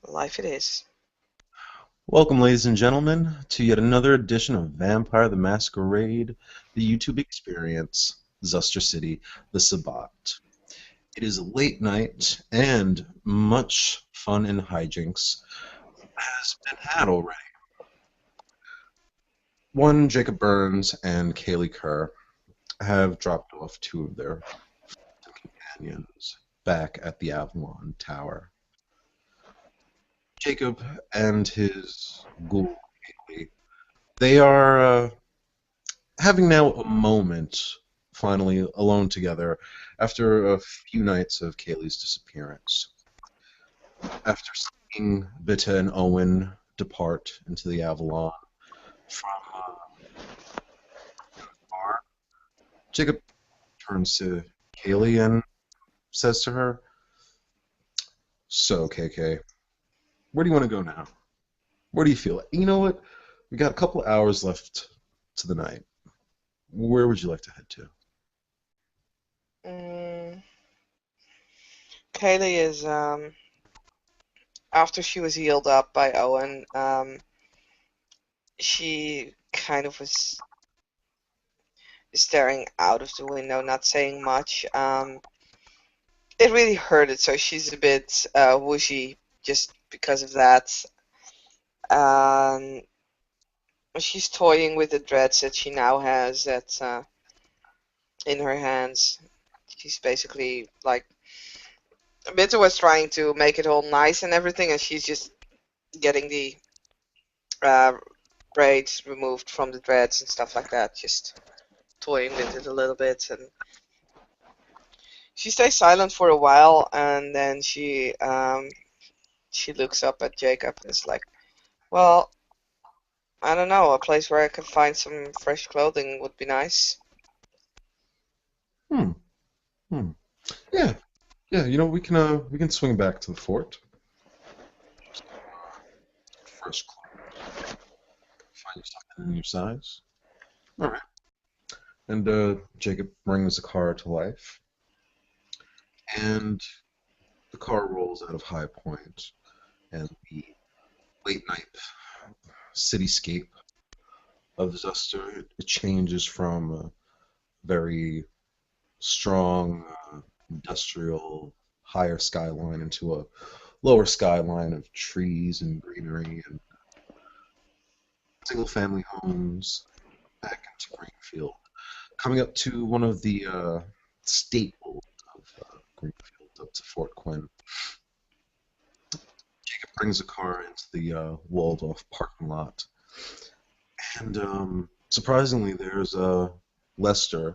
Life it is. Welcome, ladies and gentlemen, to yet another edition of Vampire the Masquerade, the YouTube experience, Zuster City, the Sabbat. It is a late night, and much fun and hijinks has been had already. One, Jacob Burns and Kaylee Kerr have dropped off two of their companions back at the Avalon Tower. Jacob and his ghoul, Kaylee, they are having now a moment finally alone together after a few nights of Kaylee's disappearance. After seeing Bitte and Owen depart into the Avalon from the bar, Jacob turns to Kaylee and says to her, "So, KK, where do you want to go now? Where do you feel? You know what? We got a couple hours left to the night. Where would you like to head to?" Mm, Kaylee is after she was healed up by Owen, she kind of was staring out of the window, not saying much. It really hurted, so she's a bit woozy just because of that. Um, she's toying with the dreads that she now has that in her hands. She's basically like Bitter was trying to make it all nice and everything, and she's just getting the uh, braids removed from the dreads and stuff like that, just toying with it a little bit. And she stays silent for a while, and then she looks up at Jacob and is like, "Well, I don't know, a place where I can find some fresh clothing would be nice." Hmm. Hmm. Yeah. Yeah. We can swing back to the fort. Fresh clothes. Find you something in your size. All right. And Jacob brings the car to life, and the car rolls out of High Point, and the late night cityscape of Zuster, it changes from a very strong industrial higher skyline into a lower skyline of trees and greenery and single family homes back into Greenfield. Coming up to one of the staples of Greenfield, up to Fort Quinn. Jacob brings the car into the walled off parking lot. And surprisingly, there's Lester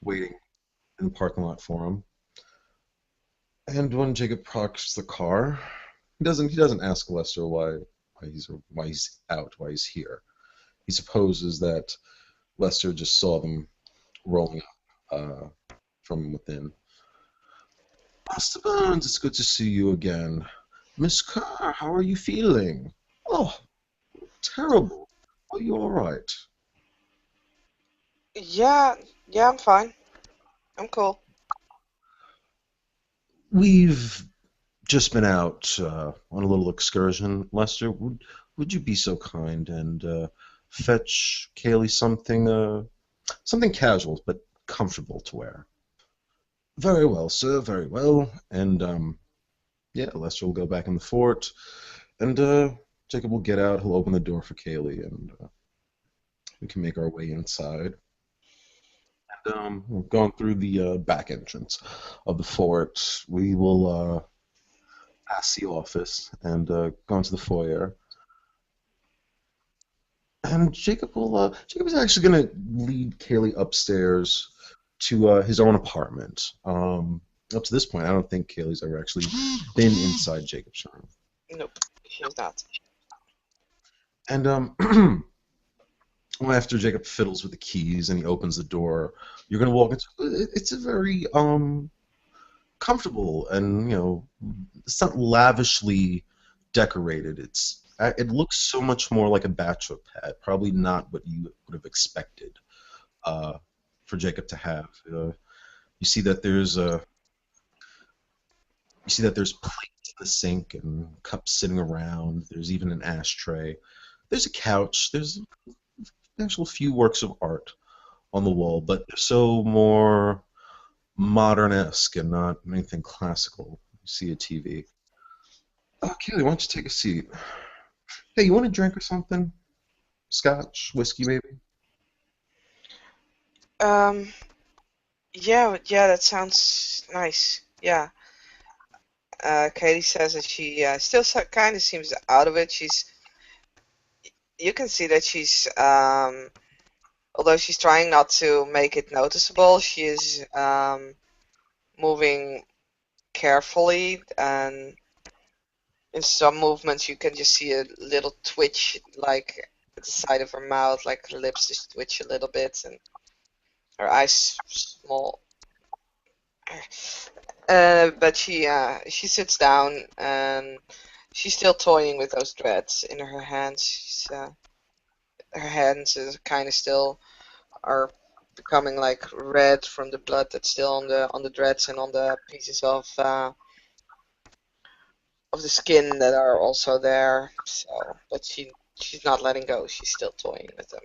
waiting in the parking lot for him. And when Jacob parks the car, he doesn't ask Lester why he's out, why he's here. He supposes that Lester just saw them rolling up from within. Master Burns, it's good to see you again. Miss Kerr, how are you feeling? Oh, terrible. Are you all right? Yeah, yeah, I'm fine. I'm cool. We've just been out on a little excursion. Lester, would you be so kind and fetch Kaylee something casual but comfortable to wear? Very well, sir. Very well. And yeah, Lester will go back in the fort, and Jacob will get out. He'll open the door for Kaylee, and we can make our way inside. And we're going through the back entrance of the fort. We will pass the office and go into the foyer. And Jacob is actually going to lead Kaylee upstairs to his own apartment. Up to this point, I don't think Kaylee's ever actually been inside Jacob's room. Nope, she's not. And after Jacob fiddles with the keys and he opens the door, you're going to walk into it's a very comfortable and it's not lavishly decorated. It looks so much more like a bachelor pad. Probably not what you would have expected uh, for Jacob to have. You see that there's plates the sink and cups sitting around. There's even an ashtray. There's a couch. There's actual few works of art on the wall, but they're so more modern-esque and not anything classical. You see a TV. Kaylee, why don't you take a seat? Hey, you want a drink or something? Scotch, whiskey, maybe? Um, yeah, that sounds nice. Yeah. Katie says that she still kind of seems out of it. You can see that although she's trying not to make it noticeable, she is moving carefully, and in some movements you can just see a little twitch, like at the side of her mouth, like her lips just twitch a little bit, and her eyes small. But she sits down and she's still toying with those dreads in her hands. Her hands is kind of still are becoming like red from the blood that's still on the dreads and on the pieces of the skin that are also there. So, but she's not letting go. She's still toying with them.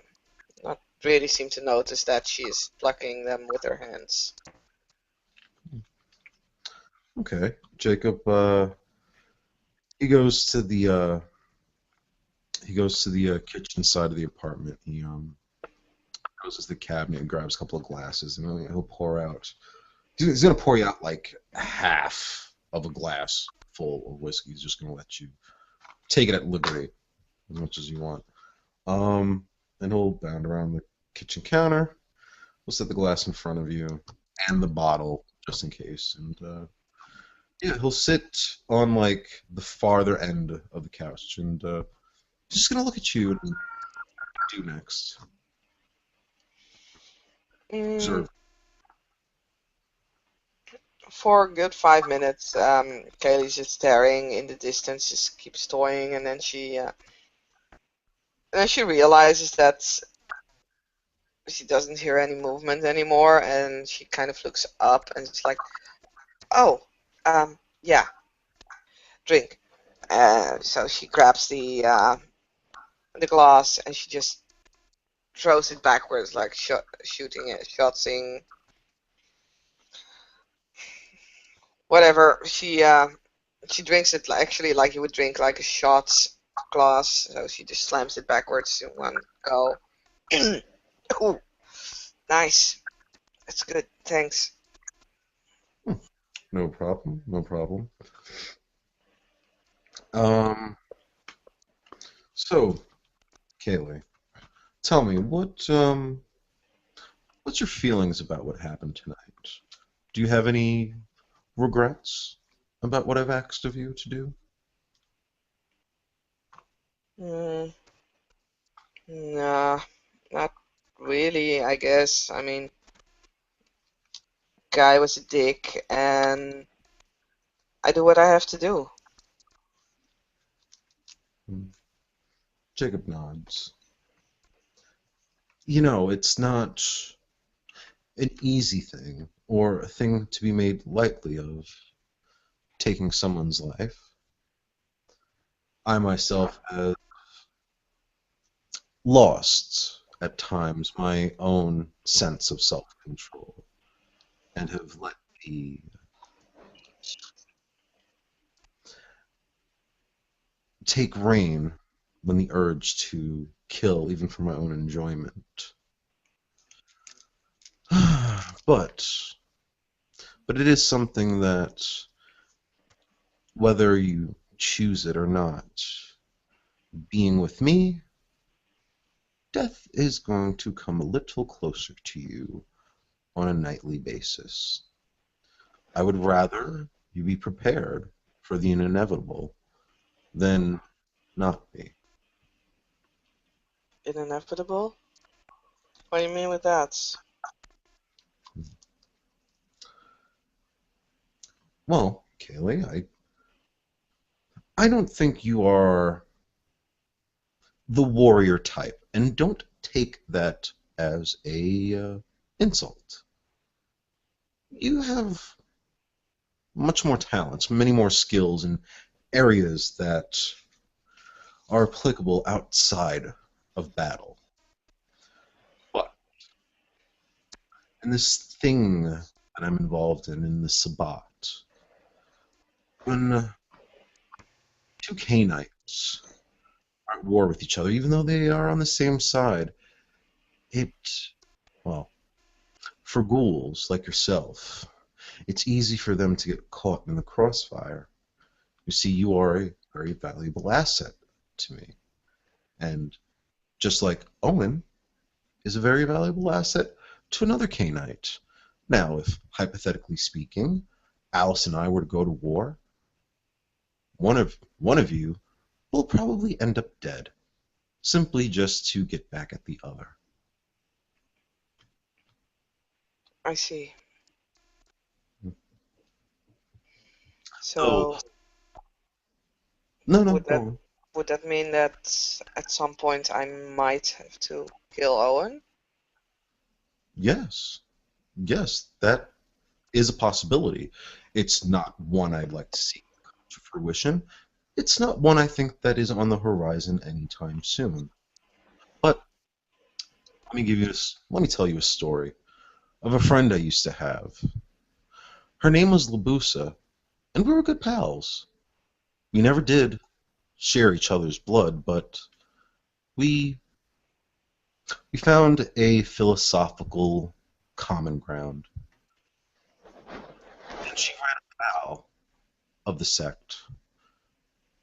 Not really seem to notice that she's plucking them with her hands. Okay. Jacob, he goes to the kitchen side of the apartment. He goes to the cabinet and grabs a couple of glasses, and he'll pour out. He's gonna pour you out like half of a glass full of whiskey. He's just gonna let you take it at liberty as much as you want. And he'll bound around the kitchen counter. He'll set the glass in front of you and the bottle just in case. And yeah, he'll sit on like the farther end of the couch, and he's just gonna look at you and do next. Mm, Observe. for a good 5 minutes, Kaylee's just staring in the distance, just keeps toying, and then she realizes that she doesn't hear any movement anymore, and she kind of looks up and it's like, oh, yeah, drink. So she grabs the glass and she just throws it backwards, like shooting it, shotsing, whatever. She drinks it actually like you would drink like a shot glass. So she just slams it backwards in one go. Ooh, nice. That's good. Thanks. Hmm, no problem. No problem. Um. So, Kaylee, tell me what's your feelings about what happened tonight? Do you have any regrets about what I've asked of you to do? Mm, nah, not really, I guess. I mean, guy was a dick, and I do what I have to do. Hmm. Jacob nods. It's not an easy thing or a thing to be made lightly of, taking someone's life. I myself have lost at times my own sense of self-control and have let the take reign when the urge to kill, even for my own enjoyment. But but it is something that, whether you choose it or not, being with me, death is going to come a little closer to you on a nightly basis. I would rather you be prepared for the inevitable than not be. Inevitable? What do you mean with that? Well, Kaylee, I don't think you are the warrior type, and don't take that as a insult. You have much more talents, many more skills, and areas that are applicable outside of battle. But in this thing that I'm involved in the Sabbat, when two Canaanites are at war with each other, even though they are on the same side, it, well, for ghouls like yourself, it's easy for them to get caught in the crossfire. You see, you are a very valuable asset to me. And just like Owen is a very valuable asset to another Canaanite. Now, if, hypothetically speaking, Alice and I were to go to war, one of you will probably end up dead, simply just to get back at the other. I see. So, So no, would go that on. would that mean that at some point I might have to kill Owen? Yes, yes, that is a possibility. It's not one I'd like to see come to fruition. It's not one I think that is on the horizon anytime soon. But let me tell you a story of a friend I used to have. Her name was Labusa, and we were good pals. We never did share each other's blood, but we we found a philosophical common ground. And she ran afoul of the sect.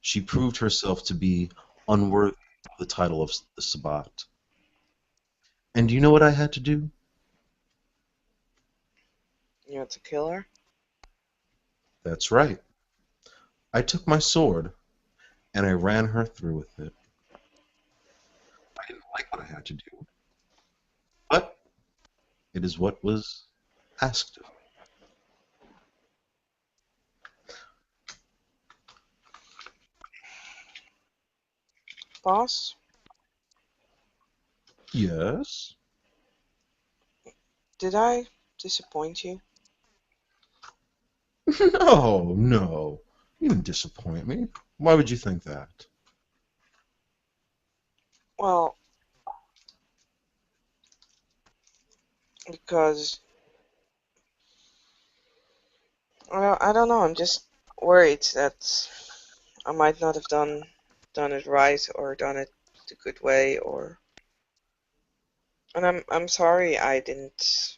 She proved herself to be unworthy of the title of the Sabbat. And do you know what I had to do? You have to kill her? That's right. I took my sword and I ran her through with it. I didn't like what I had to do, but it is what was asked of Boss? me. Yes? Did I disappoint you? No, no. You didn't disappoint me. Why would you think that? Well, because well, I don't know. I'm just worried that I might not have done it right or done it the good way, or and I'm sorry I didn't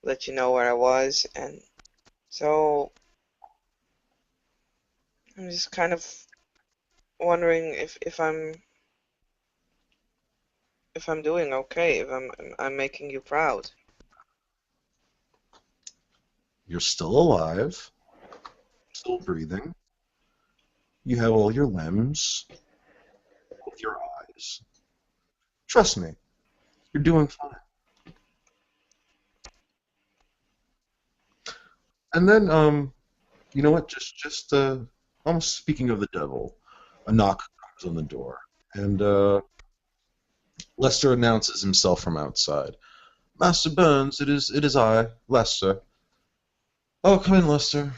let you know where I was, and so I'm just kind of wondering if I'm doing okay, if I'm making you proud. You're still alive, still breathing. You have all your limbs, both your eyes. Trust me, you're doing fine. And then, you know what? Almost speaking of the devil, a knock comes on the door, and Lester announces himself from outside. Master Burns, it is I, Lester. Oh, come in, Lester.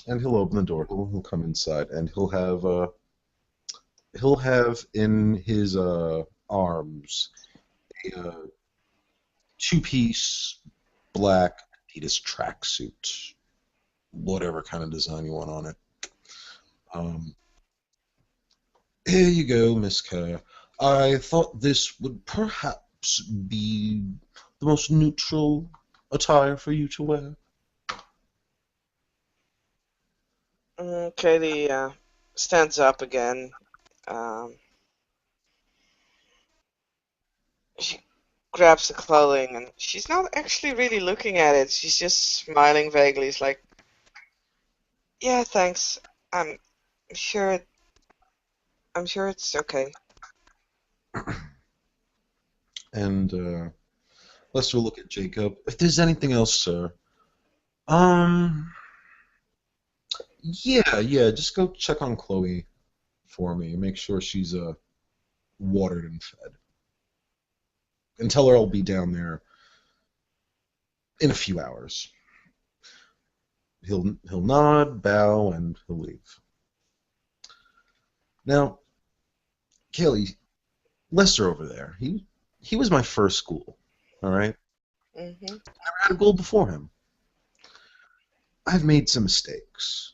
And he'll open the door. He'll come inside, and he'll have in his arms a two-piece black Adidas tracksuit, whatever kind of design you want on it. Um, Here you go, Miss Kerr. I thought this would perhaps be the most neutral attire for you to wear. Kaylee stands up again. Um, she grabs the clothing and she's not actually really looking at it. She's just smiling vaguely. It's like, yeah, thanks. I'm sure I'm sure it's okay. And Lester will look at Jacob. If there's anything else, sir. Um, yeah, just go check on Chloe for me. Make sure she's watered and fed. And tell her I'll be down there in a few hours. He'll nod, bow, and he'll leave. Now, Kaylee, Lester over there, he was my first ghoul. All right, Mhm. never had a ghoul before him. I've made some mistakes,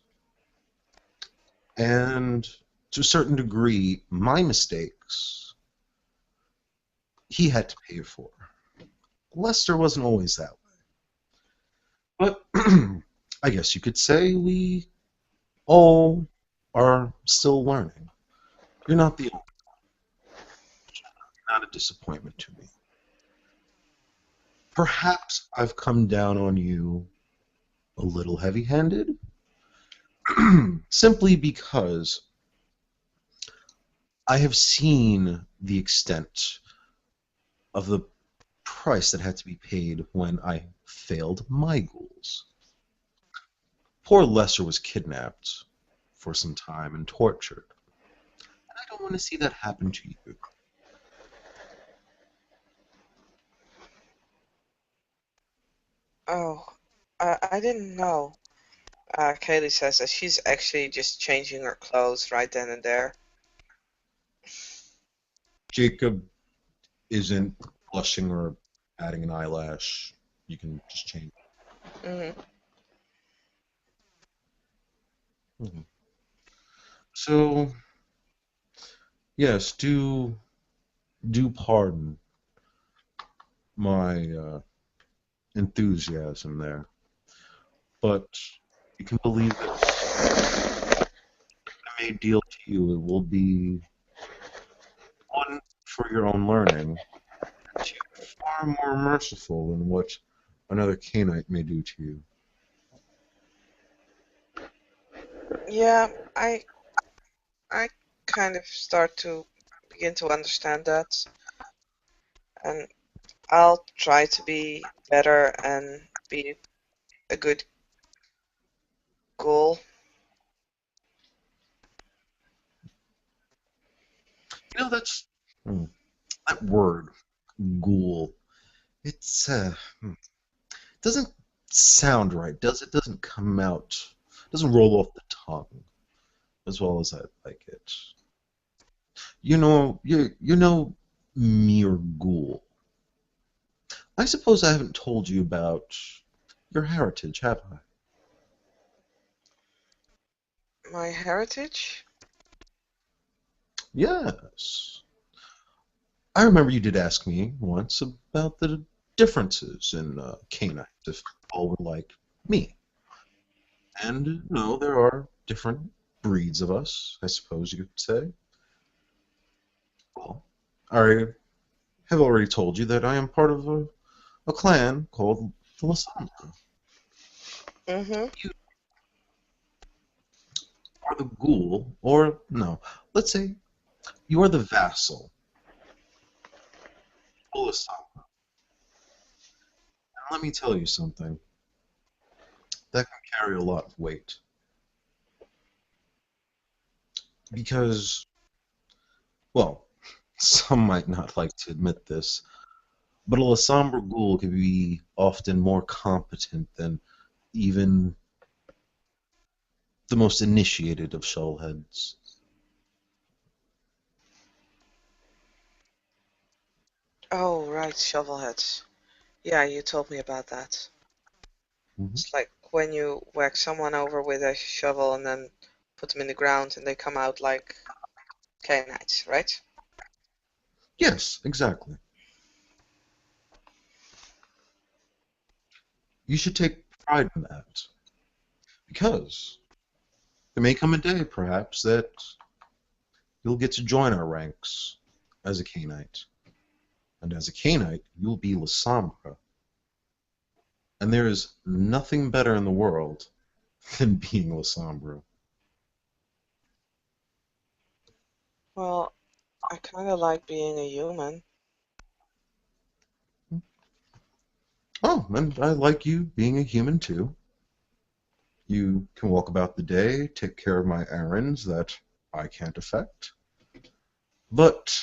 and to a certain degree, my mistakes he had to pay for. Lester wasn't always that way, but I guess you could say we all are still learning. You're not the only, not a disappointment to me. Perhaps I've come down on you a little heavy-handed, simply because I have seen the extent of the price that had to be paid when I failed my goals. Poor Lester was kidnapped for some time and tortured. And I don't want to see that happen to you. Oh, I didn't know. Kaylee says that she's actually just changing her clothes right then and there. Jacob isn't blushing or adding an eyelash. You can just change. Mhm. Mhm. So, yes, do pardon my enthusiasm there, but you can believe that I may deal to you. It will be one for your own learning, two far more merciful than what another Canaanite may do to you. Yeah, I kind of start to begin to understand that, and I'll try to be better and be a good goal. That's hmm, that word, ghoul. It's doesn't sound right, does it? Doesn't come out, doesn't roll off the tongue as well as I like it. You know, mere ghoul. I suppose I haven't told you about your heritage, have I? My heritage? Yes. I remember you did ask me once about the differences in Canaanites, if all were like me. And no, there are different breeds of us, I suppose you could say. Well, I have already told you that I am part of a clan called the Lasanda. Mm-hmm. You are the ghoul, or no, let's say you are the vassal, the Lasanda. And let me tell you something, that can carry a lot of weight. Because, well, some might not like to admit this, but a Lasombra ghoul can be often more competent than even the most initiated of shellheads. Oh, right, shovelheads. Yeah, you told me about that. Mhm. It's like when you whack someone over with a shovel and then put them in the ground and they come out like Canaanites, right? Yes, exactly. You should take pride in that, because there may come a day, perhaps, that you'll get to join our ranks as a Cainite. And as a Cainite, you'll be Lasombra. And there is nothing better in the world than being Lasombra. Well, I kind of like being a human. Oh, and I like you being a human too. You can walk about the day, take care of my errands that I can't affect. But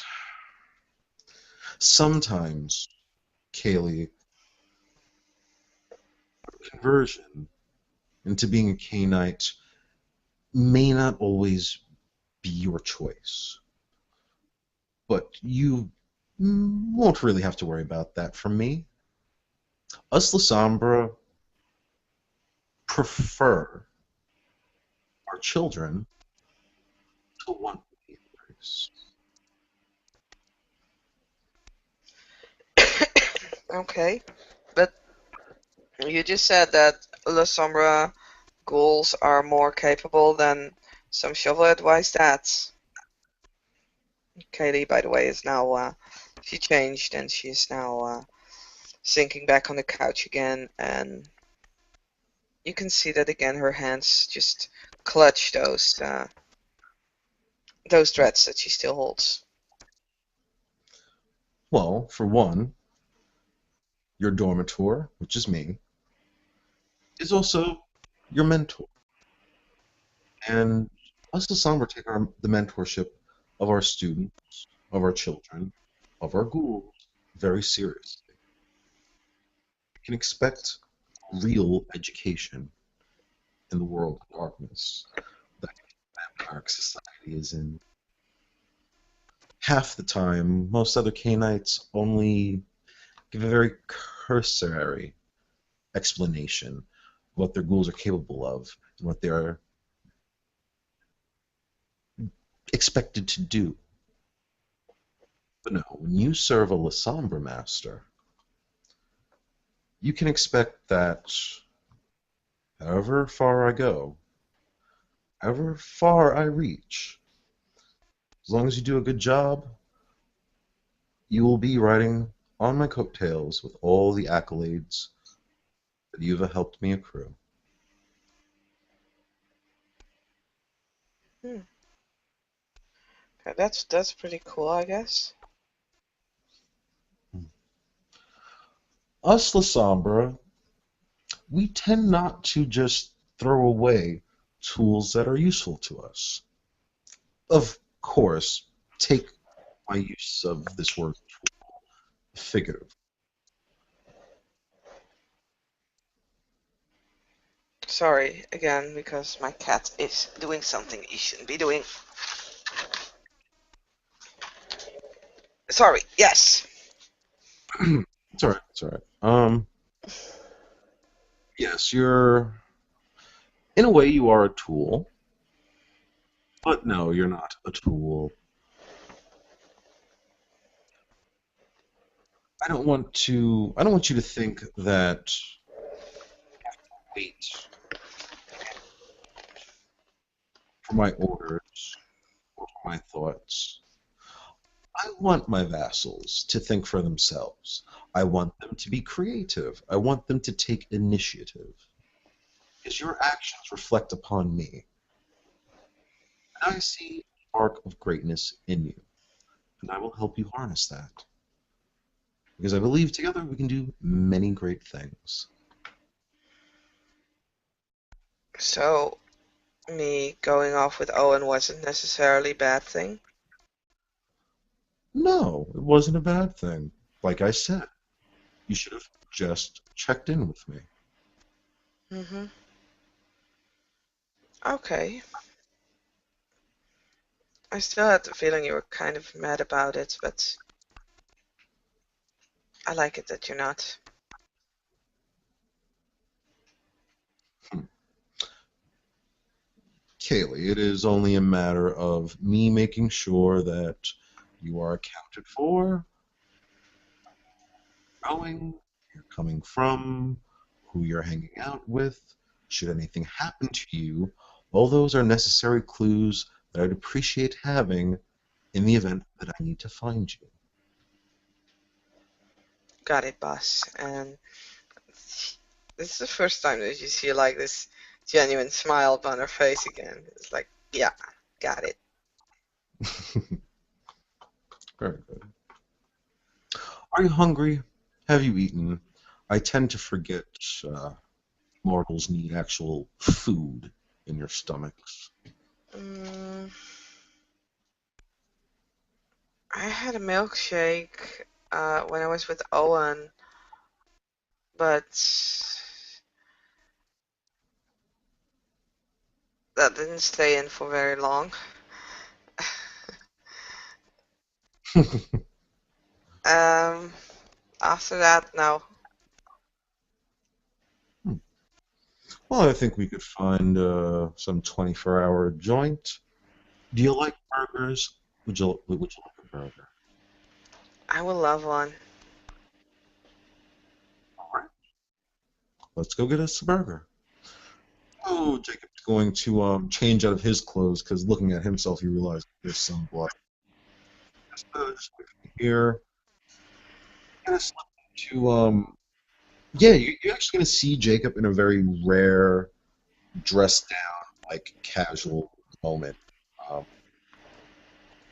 sometimes, Kaylee, conversion into being a Cainite may not always be your choice. But you won't really have to worry about that from me. Us Lasombra prefer our children to want behaviors. Okay, but you just said that La Sombra ghouls are more capable than some shovelhead. Why is that? Kaylee, by the way, is now she changed and she's now sinking back on the couch again, and you can see that again. Her hands just clutch those threads that she still holds. Well, for one, your dormitor, which is me, is also your mentor. And us Lasombra take the mentorship of our students, of our children, of our ghouls very seriously. You can expect real education in the world of darkness that vampiric society is in. Half the time, most other Canaanites only give a very cursory explanation of what their ghouls are capable of and what they are expected to do. But no, when you serve a Lasombra master, you can expect that however far I go, however far I reach, as long as you do a good job, you will be riding on my coattails with all the accolades that you've helped me accrue. Hmm. Okay, that's pretty cool, I guess. Us Lasombra, we tend not to just throw away tools that are useful to us. Of course, take my use of this word figurative. Sorry again because my cat is doing something he shouldn't be doing. Sorry. Yes. It's all right. It's all right. Yes, you're in a way you are a tool, but no, you're not a tool. I don't want you to think that wait for my orders or for my thoughts. I want my vassals to think for themselves. I want them to be creative. I want them to take initiative. Because your actions reflect upon me. And I see a spark of greatness in you. And I will help you harness that. Because I believe together we can do many great things. So me going off with Owen wasn't necessarily a bad thing. No, it wasn't a bad thing. Like I said, you should have just checked in with me. Mm-hmm. Okay. I still had the feeling you were kind of mad about it, but I like it that you're not. Hmm. Kaylee, it is only a matter of me making sure that you are accounted for, going, you're coming from, who you're hanging out with. Should anything happen to you, all those are necessary clues that I'd appreciate having in the event that I need to find you. Got it, boss. And this is the first time that you see like this genuine smile upon her face again. It's like, yeah, got it. Very good. Are you hungry? Have you eaten? I tend to forget uh, mortals need actual food in your stomachs. Mm, I had a milkshake when I was with Owen, but that didn't stay in for very long. Um, After that, no. Well, I think we could find some 24-hour joint. Do you like burgers? Would you like a burger? I will love one. All right, let's go get us a burger. Oh, Jacob's going to change out of his clothes because looking at himself, he realized there's some blood. Just looking here, gonna slip to yeah, you're actually gonna see Jacob in a very rare, dressed down, like casual moment. Um,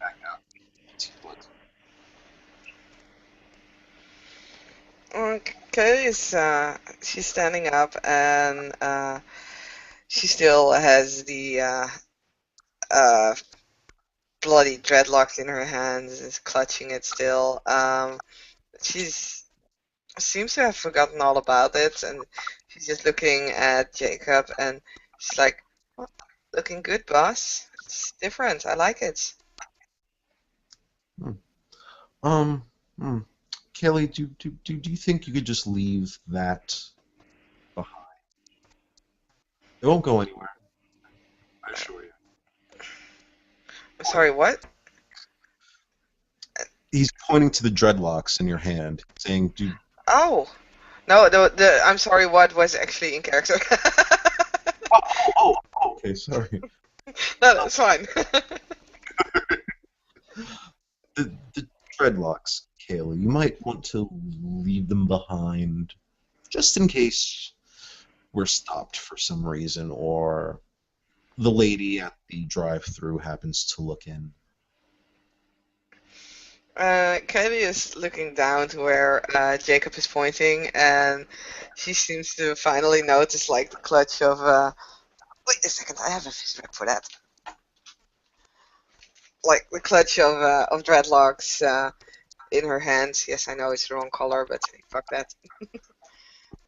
back out. See what? Kaylee is she's standing up and she still has the uh, bloody dreadlocks in her hands, is clutching it still. She's seems to have forgotten all about it, and she's just looking at Jacob, and she's like, "Well, looking good, boss. It's different. I like it." Hmm. Um, hmm. Kelly, do you think you could just leave that behind? It won't go anywhere, I assure you. Sorry, what? He's pointing to the dreadlocks in your hand, saying, "Do Oh, no, the I'm sorry, what was actually in character? okay, sorry. No, that's fine. The dreadlocks, Kayla. You might want to leave them behind, just in case we're stopped for some reason, or the lady at the drive-through happens to look in." Kylie is looking down to where Jacob is pointing, and she seems to finally notice like the clutch of. Wait a second, I have a fist wrap for that. Like the clutch of dreadlocks in her hands. Yes, I know it's the wrong color, but hey, fuck that.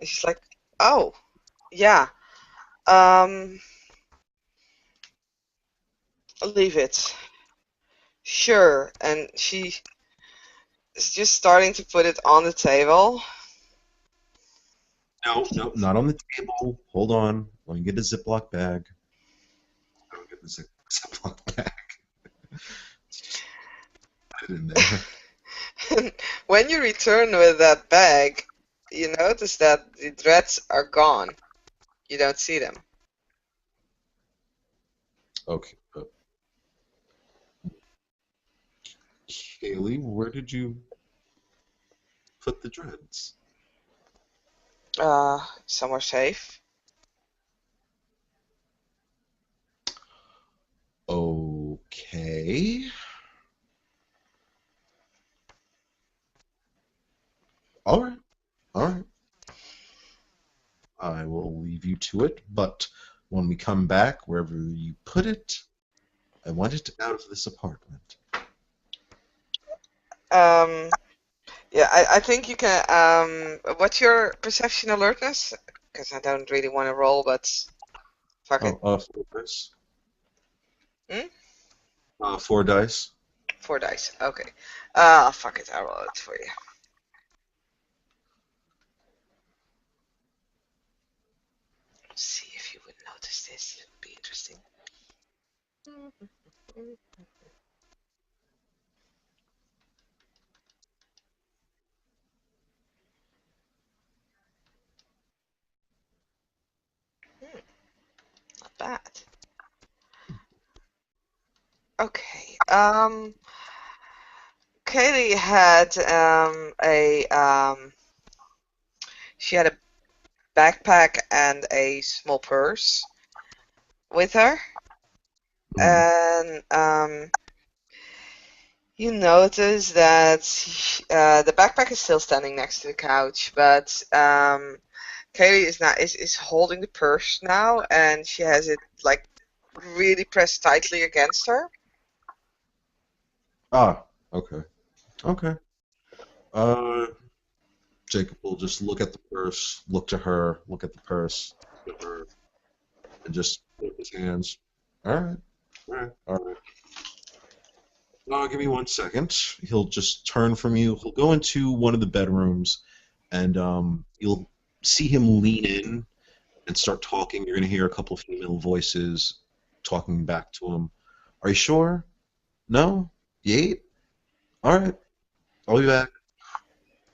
And she's like, "Oh, yeah, um, leave it, sure." And she is just starting to put it on the table. No, no, not on the table. Hold on. Let me get a Ziploc bag. Let me get the Ziploc bag. Just put it in there. When you return with that bag, you notice that the dreads are gone. You don't see them. Okay. Kaylee, where did you put the dreads? Somewhere safe. Okay. All right. All right. I will leave you to it, but when we come back, wherever you put it, I want it out of this apartment. Um, yeah, I think you can. What's your perception alertness? Because I don't really want to roll, but fuck it. Oh, 4 dice. Hmm? 4 dice. 4 dice. Okay. Fuck it. I'll roll it for you. See if you would notice this. It would be interesting. Not bad. Okay. Kaylee had she had a backpack and a small purse with her, Hmm. and you notice that the backpack is still standing next to the couch, but Kaylee is holding the purse now, and she has it like really pressed tightly against her. Ah, okay. Okay. Uh, Jacob will just look at the purse, look to her, look at the purse, look at her, and just put his hands. All right. All right. All right. give me 1 second. He'll just turn from you. He'll go into one of the bedrooms, and you'll see him lean in and start talking. You're going to hear a couple of female voices talking back to him. Are you sure? No? You ate? All right. I'll be back.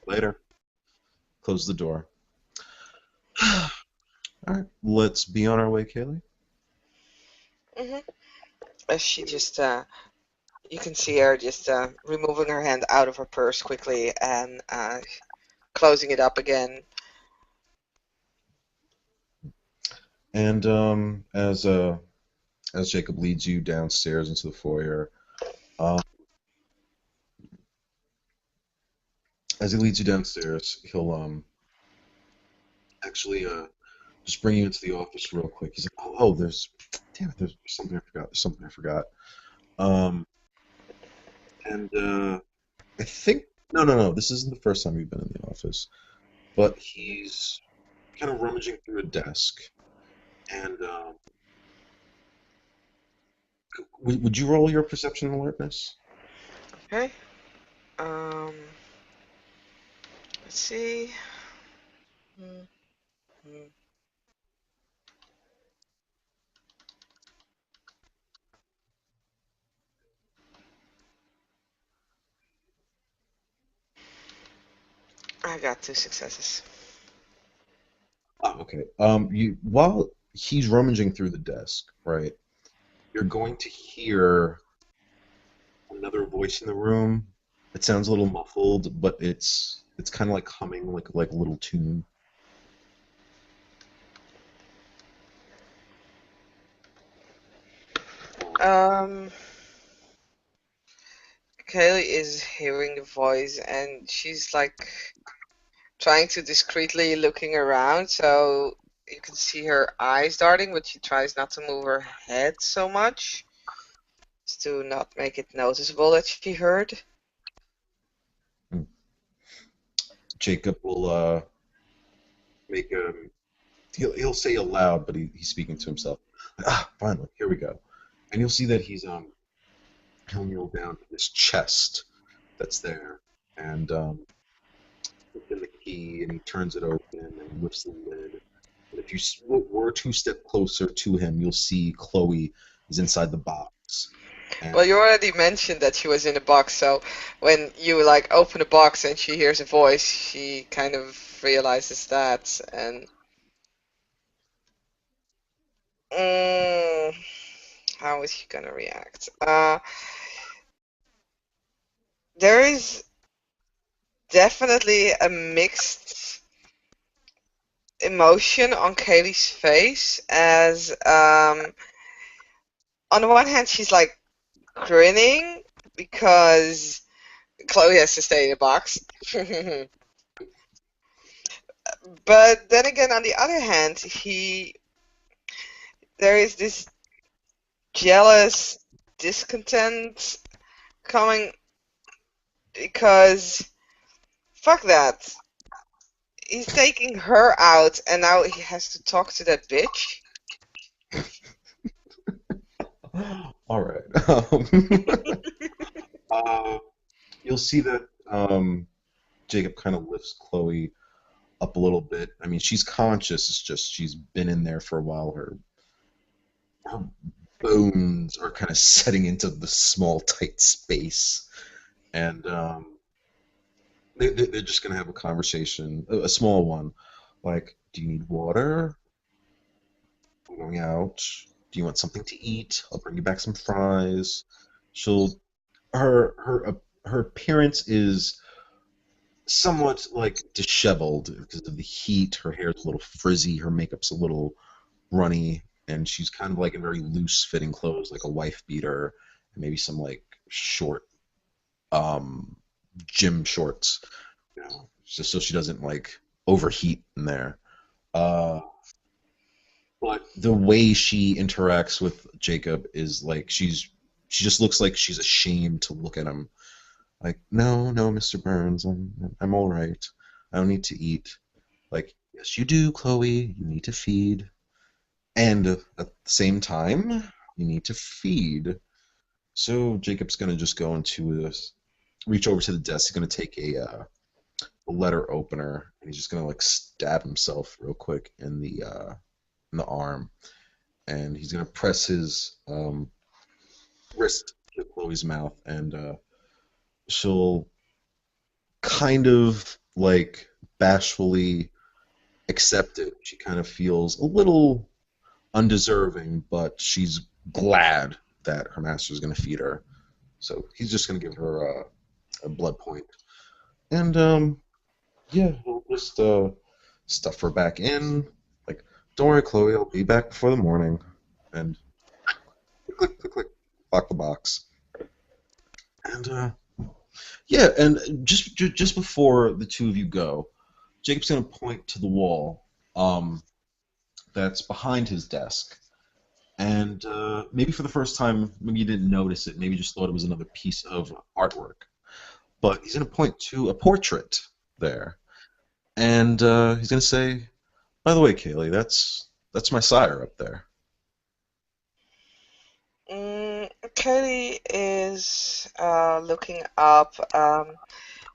Later. Close the door. All right. Let's be on our way, Kaylee. hmm As she just, you can see her just removing her hand out of her purse quickly and closing it up again. And as Jacob leads you downstairs into the foyer, uh, as he leads you downstairs, he'll actually just bring you into the office real quick. He's like, oh, damn it, there's something I forgot. There's something I forgot. Um, and I think, no, no, no, this isn't the first time you've been in the office, but he's kind of rummaging through a desk, and would you roll your perception and alertness? Okay. Um, let's see. Hmm, hmm. I got 2 successes. Oh, okay. You while he's rummaging through the desk, right? You're going to hear another voice in the room. It sounds a little muffled, but it's kind of like humming like a little tune. Um, Kaylee is hearing the voice and she's like trying to discreetly looking around, so you can see her eyes darting, but she tries not to move her head so much, just to not make it noticeable that she heard. Hmm. Jacob will make a he'll say aloud, but he's speaking to himself. Ah, finally, here we go. And you'll see that he'll kneel down to this chest that's there, and puts in the key, and he turns it open and lifts the lid. And if you were to step closer to him, you'll see Chloe is inside the box. And Well, you already mentioned that she was in a box, so when you like open the box and she hears a voice, she kind of realizes that, and mm, how is she gonna react? There is definitely a mixed emotion on Kaylee's face, as on the one hand she's like grinning because Chloe has to stay in a box. But then again, on the other hand, there is this jealous discontent coming because fuck that. He's taking her out and now he has to talk to that bitch. all right, uh, you'll see that Jacob kind of lifts Chloe up a little bit. I mean, she's conscious. It's just she's been in there for a while. Her bones are kind of setting into the small, tight space, and they're just gonna have a conversation, a small one, like, "Do you need water? I'm going out. Do you want something to eat? I'll bring you back some fries." She'll her appearance is somewhat like disheveled because of the heat. Her hair's a little frizzy. Her makeup's a little runny, and she's kind of like in very loose-fitting clothes, like a wife beater and maybe some like short um, gym shorts, just so she doesn't like overheat in there. Uh, but the way she interacts with Jacob is like she just looks like she's ashamed to look at him. Like, no, no, Mr. Burns, I'm all right. I don't need to eat. Like, yes, you do, Chloe. You need to feed. And at the same time, you need to feed. So Jacob's gonna just go into this, reach over to the desk. He's gonna take a letter opener, and he's just gonna like stab himself real quick in the arm, and he's gonna press his wrist to Chloe's mouth, and she'll kind of like bashfully accept it. She kind of feels a little undeserving, but she's glad that her master's going to feed her. So he's just going to give her a blood point. And yeah, we'll just stuff her back in. Like, don't worry, Chloe, I'll be back before the morning. And click, click, click, lock the box. And yeah, and just before the two of you go, Jacob's going to point to the wall that's behind his desk. And maybe for the first time, maybe you didn't notice it. Maybe you just thought it was another piece of artwork. But he's going to point to a portrait there. And he's going to say, by the way, Kaylee, that's my sire up there. Kelly is looking up.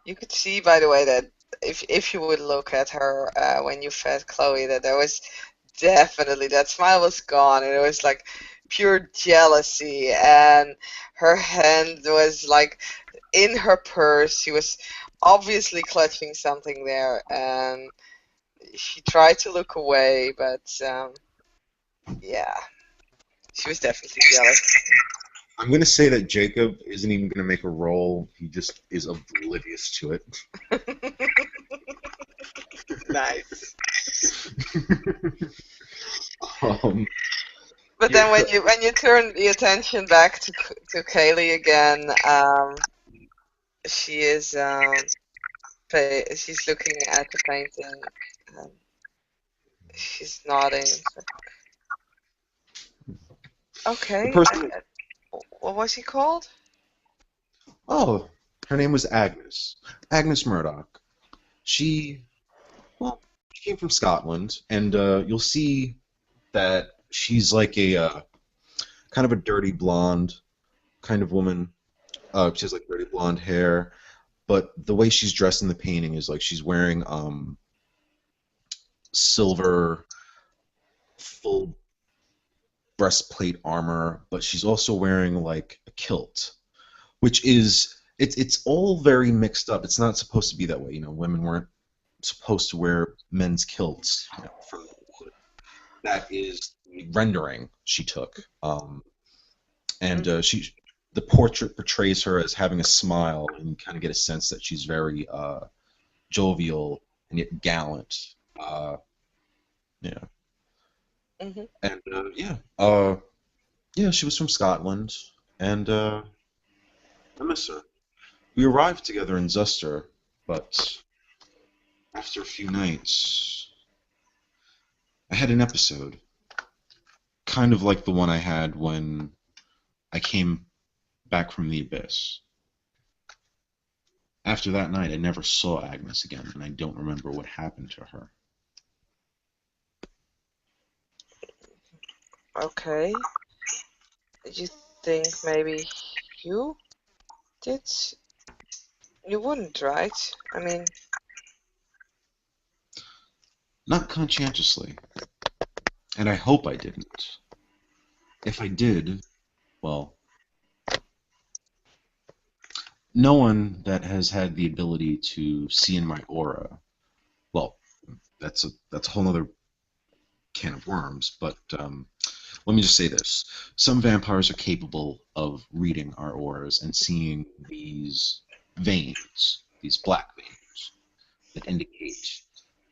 You could see, by the way, that if you would look at her when you fed Chloe, that there was definitely that smile was gone, and it was like pure jealousy, and her hand was like in her purse. She was obviously clutching something there, and she tried to look away, but yeah, she was definitely jealous. I'm going to say that Jacob isn't even going to make a roll. He just is oblivious to it. Nice. um, But yeah, then when you turn the attention back to Kaylee again, she is she's looking at the painting. And she's nodding. the Okay. person. What was he called? Oh, her name was Agnes. Agnes Murdoch. She, well, she came from Scotland, and you'll see that she's like a kind of a dirty blonde kind of woman. She has like dirty blonde hair, but the way she's dressed in the painting is like she's wearing silver full breastplate armor, but she's also wearing like a kilt, which is it's all very mixed up. It's not supposed to be that way. Women weren't supposed to wear men's kilts. From that is the rendering she took, and the portrait portrays her as having a smile, and you kind of get a sense that she's very jovial and yet gallant. Yeah, Mm-hmm. and yeah, she was from Scotland, and I miss her. We arrived together in Zuster, but after a few nights, I had an episode, kind of like the one I had when I came back from the Abyss. After that night, I never saw Agnes again, and I don't remember what happened to her. Okay. Did you think maybe you did? You wouldn't, right? I mean, Not conscientiously, and I hope I didn't. If I did, well, no one that has had the ability to see in my aura, well, that's a whole other can of worms, but let me just say this. Some vampires are capable of reading our auras and seeing these veins, these black veins, that indicate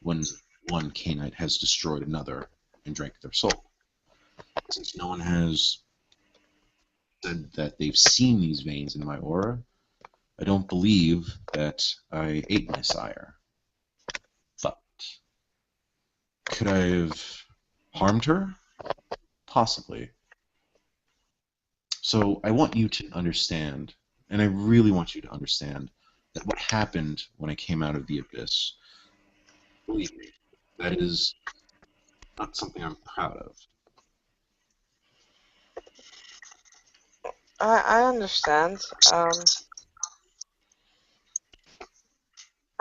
when one canine has destroyed another and drank their soul. Since no one has said that they've seen these veins in my aura, I don't believe that I ate my sire. But could I have harmed her? Possibly. So I want you to understand, and I really want you to understand, that what happened when I came out of the Abyss, believe me, that is not something I'm proud of. I understand.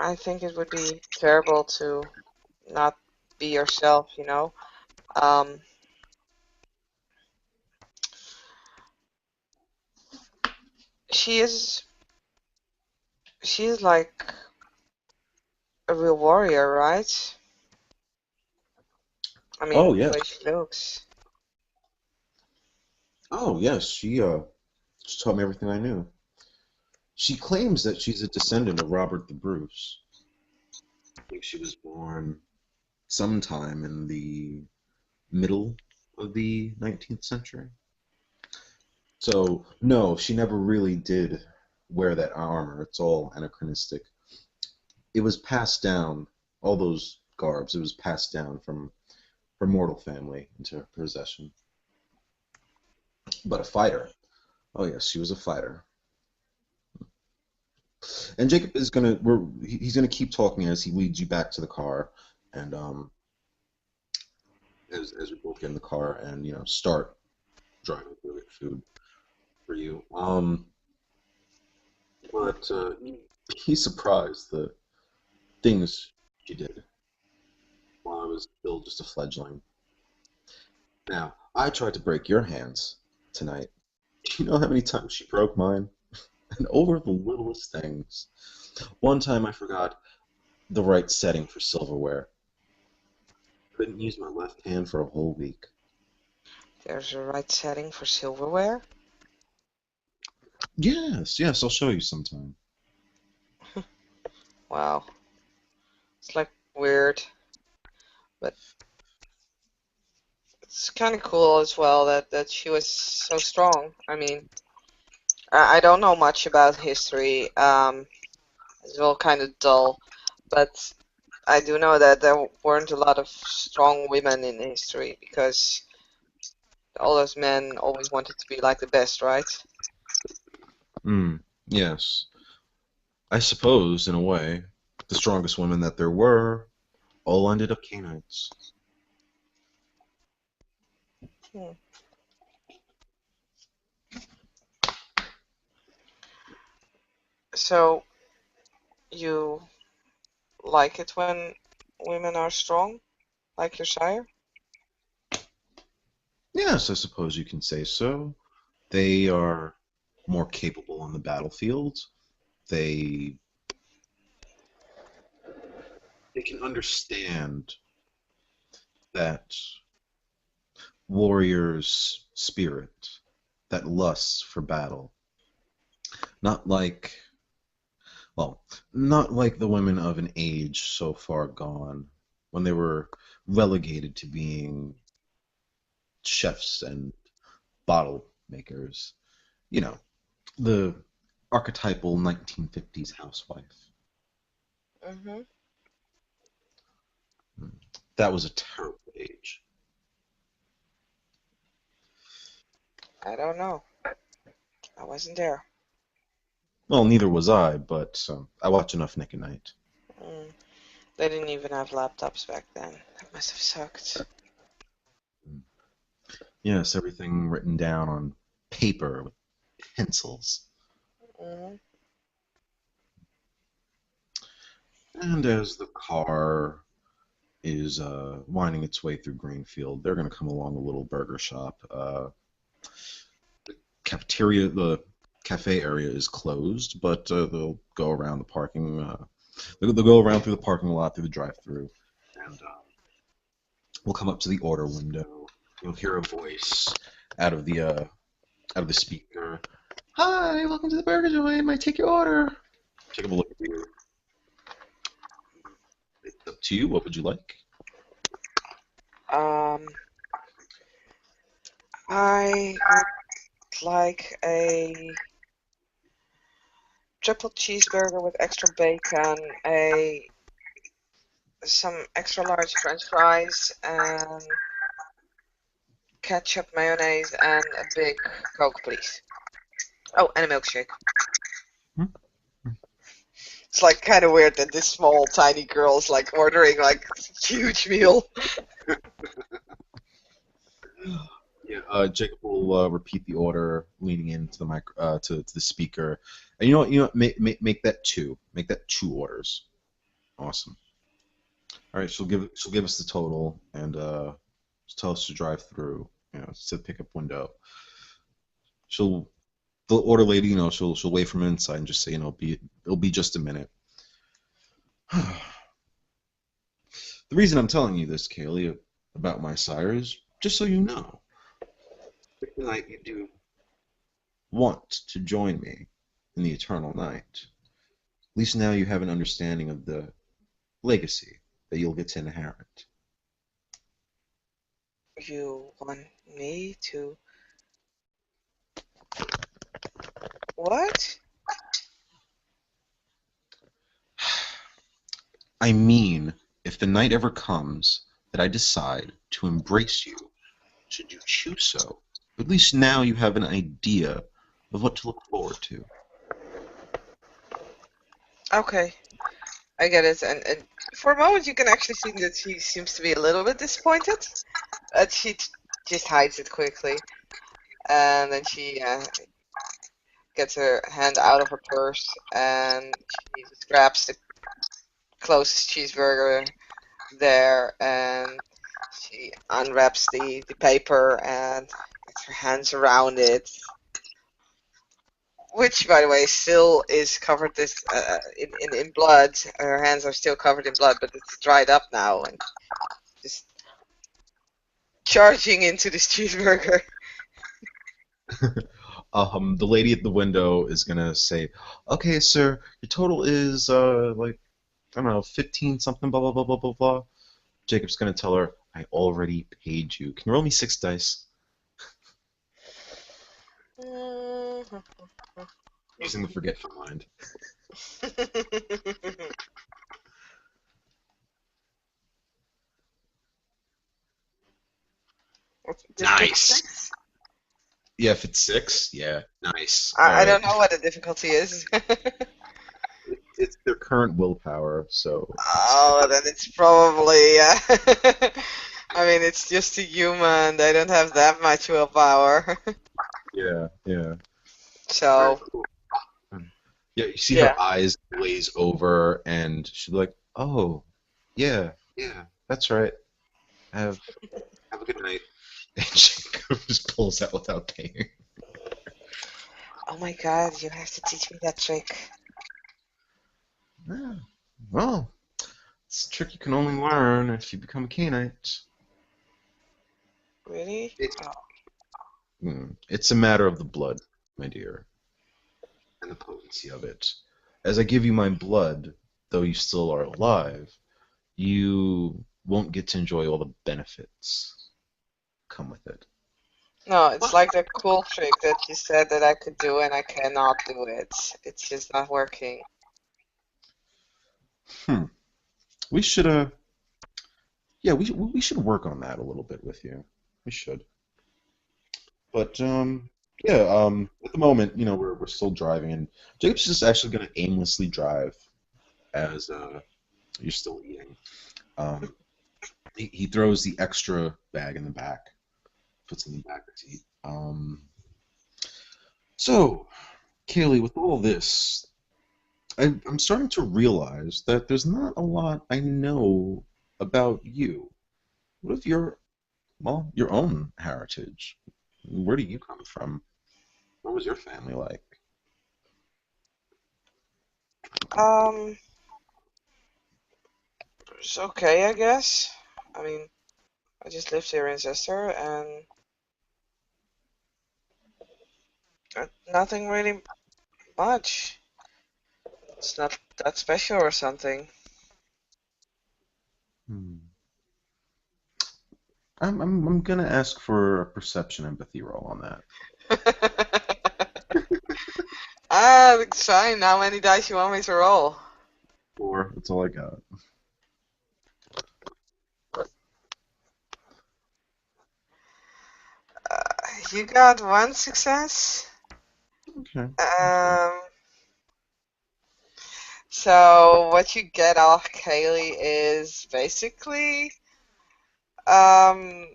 I think it would be terrible to not be yourself, you know. Um, she is she is like a real warrior, right? I Oh mean, the yes. way she looks. Oh yes. She taught me everything I knew. She claims that she's a descendant of Robert the Bruce. I think she was born sometime in the middle of the 19th century. So, no, she never really did wear that armor. It's all anachronistic. It was passed down, all those garbs, it was passed down from her mortal family into her possession. But a fighter. Oh, yes, she was a fighter. And Jacob is he's gonna keep talking as he leads you back to the car, and as we both get in the car and start driving to get food for you. But he's surprised the things she did while I was still just a fledgling. Now, I tried to break your hands tonight. Do you know how many times she broke mine? And over the littlest things. One time I forgot the right setting for silverware. Couldn't use my left hand for a whole week. There's a right setting for silverware. Yes, yes, I'll show you sometime. Wow, it's like weird, but it's kind of cool as well that she was so strong. I mean, I don't know much about history. It's all kind of dull, but I do know that there weren't a lot of strong women in history because all those men always wanted to be like the best, right? Yes. I suppose, in a way, the strongest women that there were all ended up Canaanites. Hmm. So you like it when women are strong, like your sire? Yes, I suppose you can say so. They are more capable on the battlefield. They they can understand that warrior's spirit, that lust for battle. Not like, well, not like the women of an age so far gone, when they were relegated to being chefs and bottle makers. You know, the archetypal 1950s housewife. Mm-hmm. That was a terrible age. I don't know. I wasn't there. Well, neither was I, but I watch enough Nick at Night. Mm. They didn't even have laptops back then. That must have sucked. Yes, everything written down on paper with pencils. Mm-hmm. And as the car is winding its way through Greenfield, they're going to come along a little burger shop. The cafe area is closed, but they'll go around the parking. They'll go around through the parking lot, through the drive-through, and we'll come up to the order window. You'll hear a voice out of the uh, out of the speaker. Hi, welcome to the burger joint. Might take your order. Take a look at you. It's up to you. What would you like? Um, I would like a triple cheeseburger with extra bacon, a some extra large French fries, and ketchup, mayonnaise, and a big Coke, please. Oh, and a milkshake. Hmm? It's like kind of weird that this small, tiny girl is like ordering like huge meal. Yeah, Jacob will repeat the order, leaning into the to the speaker. And you know what, make that two. Make that two orders. Awesome. All right, she'll give us the total and just tell us to drive through. To the pickup window. She'll the order lady, she'll wait from inside and just say, it'll be just a minute. The reason I'm telling you this, Kaylee, about my sire is just so you know. If tonight you do want to join me in the eternal night, at least now you have an understanding of the legacy that you'll get to inherit. You want me to... What? I mean, if the night ever comes that I decide to embrace you, should you choose so, at least now you have an idea of what to look forward to. Okay, I get it. And for a moment, you can actually see that she seems to be a little bit disappointed, but just hides it quickly. And then she gets her hand out of her purse and she just grabs the closest cheeseburger there and she unwraps the paper and gets her hands around it, which, by the way, still is covered in blood. Her hands are still covered in blood, but it's dried up now and just charging into this cheeseburger. The lady at the window is gonna say, "Okay, sir, your total is like I don't know, 15 something, blah blah blah blah blah blah." Jacob's gonna tell her, "I already paid you. Can you roll me 6 dice?" Using the forgetful mind. Difficulty? Nice. Yeah, if it's 6, yeah, nice. All I right. don't know what the difficulty is. It's their current willpower, so Oh, then it's probably. I mean, it's just a human. They don't have that much willpower. yeah, yeah. All right, So, cool. Yeah, you see yeah. her eyes glaze over, and she'll be like, "Oh, yeah, yeah, that's right. Have have a good night." And she just pulls out without paying. Oh my God, you have to teach me that trick. Yeah. Well, it's a trick you can only learn if you become a Canaanite. Really? It's Oh. it's a matter of the blood, my dear, and the potency of it. As I give you my blood, though you still are alive, you won't get to enjoy all the benefits come with it. No, it's like the cool trick that you said that I could do and I cannot do it. It's just not working. Hmm. We should yeah, we should work on that a little bit with you. We should. But yeah, at the moment, we're still driving, and Jacob's just actually going to aimlessly drive as you're still eating. Um, he throws the extra bag in the back, puts it in the back of the seat. So, Kaylee, with all this, I'm starting to realize that there's not a lot I know about you. What of your own heritage? Where do you come from? What was your family like? Um, it's okay, I guess. I mean, I just lived here in Zuster and nothing really much. It's not that special or something. Hmm. I'm gonna ask for a perception empathy roll on that. It's fine. How many dice you want me to roll? 4. That's all I got. Uh, you got one success. Okay. Okay. Um, so what you get off Kaylee is basically, um,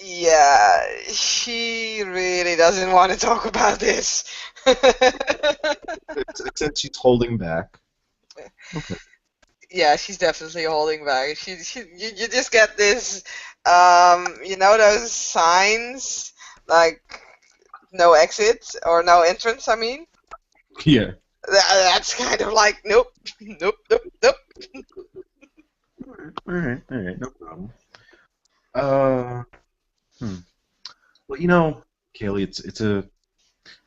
Yeah, she really doesn't want to talk about this. I sense she's holding back. Okay. Yeah, she's definitely holding back. You just get this, you know, those signs like no exit or no entrance. I mean, Yeah. that's kind of like nope, nope, nope, nope. All right. All right. No problem. Uh. Hmm. Well, Kaylee, it's a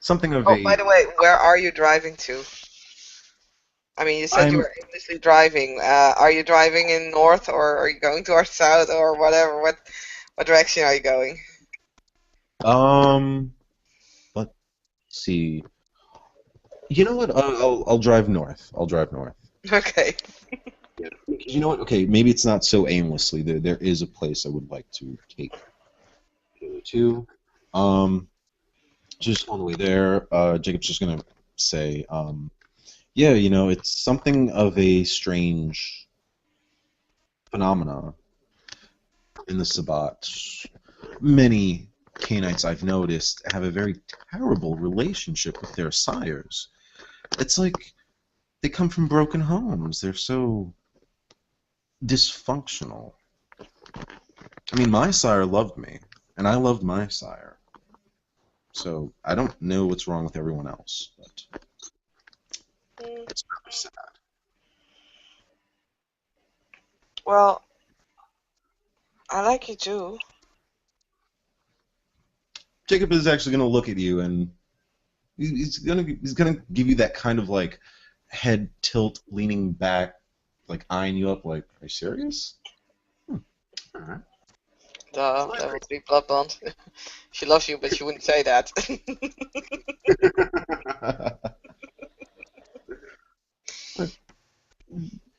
something of Oh, by a. the way, where are you driving to? I mean, you said you I'm were aimlessly driving. Are you driving in north or are you going towards south or whatever? What direction are you going? um. Let's see. You know what? I'll drive north. I'll drive north. Okay. Yeah. You know what? Okay, maybe it's not so aimlessly. There is a place I would like to take Kaylee to. Um. Just on the way there, Jacob's just gonna say, yeah, it's something of a strange phenomena in the Sabbat. Many Canaanites I've noticed have a very terrible relationship with their sires. It's like they come from broken homes. They're so dysfunctional. I mean, my sire loved me, and I loved my sire. So I don't know what's wrong with everyone else, but Mm, it's really sad. well, I like you too. Jacob is actually going to look at you, and he's gonna give you that kind of like head tilt, leaning back, like eyeing you up, like, are you serious? Hmm. All right. Duh, Well, I level 3 blood bond. She loves you, but she wouldn't say that.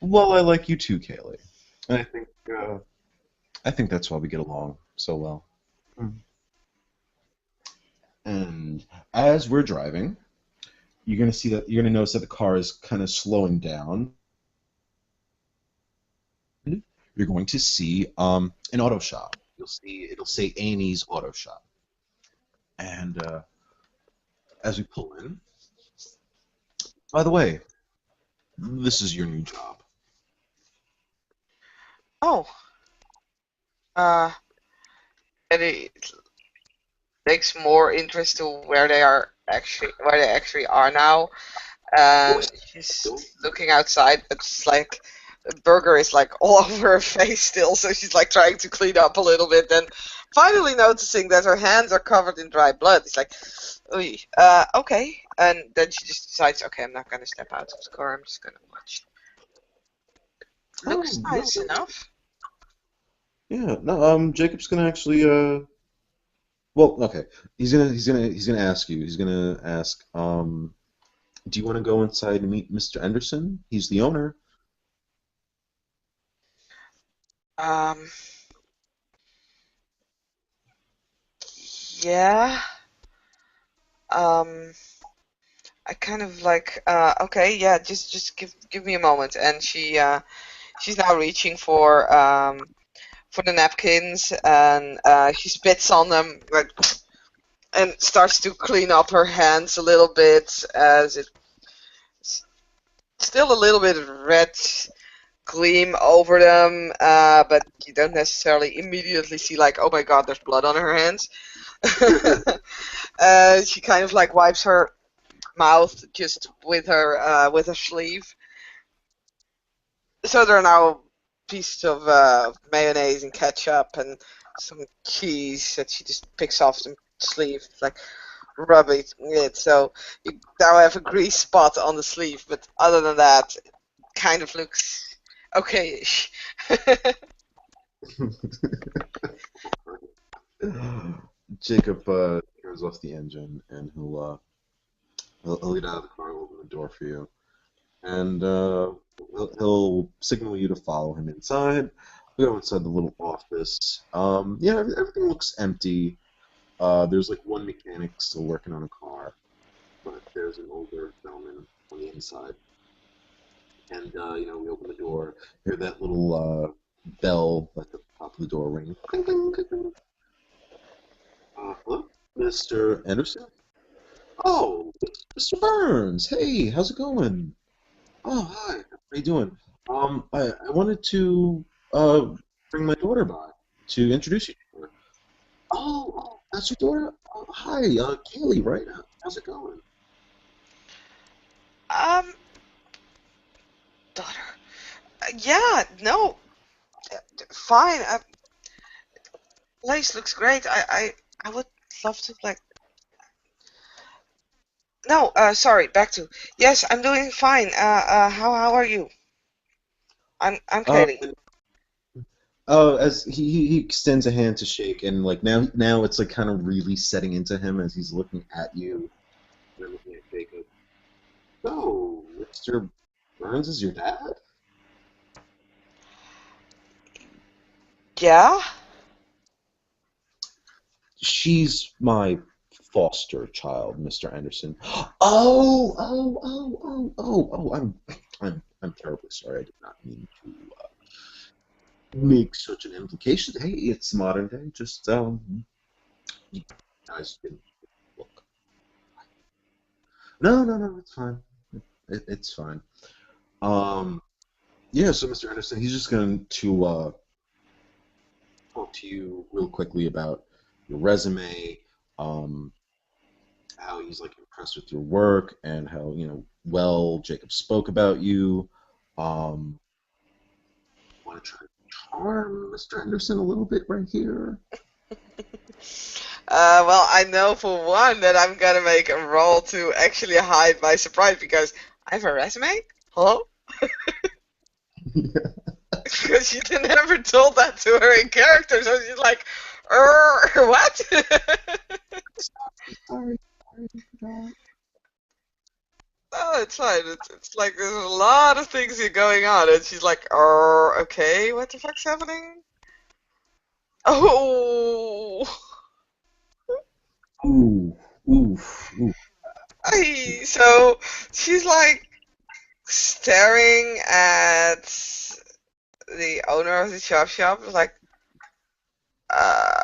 well, I like you too, Kaylee, and I think that's why we get along so well. Mm. And as we're driving, you're gonna notice that the car is kind of slowing down. You're going to see an auto shop. It'll say Amy's Auto Shop, and as we pull in, by the way, this is your new job. Oh, uh, and it takes more interest to where they actually are now. And she's looking outside, but it's like the burger is like all over her face still, so she's like trying to clean up a little bit, and finally noticing that her hands are covered in dry blood. It's like, oy, okay, and then she just decides, okay, I'm not gonna step out of the car. I'm just gonna watch. Oh Looks no, nice enough. yeah, no. Jacob's gonna actually. Well, okay. He's gonna ask you. He's gonna ask. Do you want to go inside and meet Mr. Anderson? He's the owner. Um, yeah. Um, I kind of like, okay, yeah, just give me a moment, and she's now reaching for the napkins, and she spits on them, like, and starts to clean up her hands a little bit, as it's still a little bit of red gleam over them, but you don't necessarily immediately see like, oh my god, there's blood on her hands. She kind of like wipes her mouth just with her sleeve. So there are now pieces of mayonnaise and ketchup and some cheese that she just picks off the sleeve, like rubbing it. So you now have a grease spot on the sleeve, but other than that, it kind of looks okay-ish. Jacob turns off the engine and he'll get out of the car, open the door for you, and he'll signal you to follow him inside. We go inside the little office. Yeah, everything looks empty. There's like one mechanic still working on a car, but there's an older gentleman on the inside. And we open the door, hear that little bell at the top of the door ring. Cling, cling, cling, cling. Hello, Mr. Anderson? Oh, Mr. Burns. Hey, how's it going? Oh, hi. How you doing? I wanted to bring my daughter by to introduce you to her. Oh, that's your daughter? Oh, hi, Kaylee, right? How's it going? Um, daughter. Yeah, no, fine. Place looks great. I would love to like. No, sorry. Back to. Yes, I'm doing fine. How are you? I'm Uh, Kaylee. as he extends a hand to shake, and like now it's like kind of really setting into him as he's looking at you and looking at Jacob. So, Mr. Burns is your dad? Yeah. She's my foster child, Mr. Anderson. I'm terribly sorry. I did not mean to make such an implication. Hey, it's modern day. Just you guys didn't look. No, it's fine. It's fine. Um, yeah. So, Mr. Anderson, he's just going to talk to you real quickly about your resume. Um, how he's like impressed with your work and how well Jacob spoke about you. Um, Want to try to charm Mr. Anderson a little bit right here? Well, I know for one that I'm gonna make a roll to actually hide my surprise because I have a resume. Hello? Because she never told that to her in character, so she's like, what? Sorry, sorry. Oh, it's fine. It's like there's a lot of things here going on, and she's like, okay, what the fuck's happening? Oh, Ooh, ooh. so she's like staring at the owner of the shop, like, uh,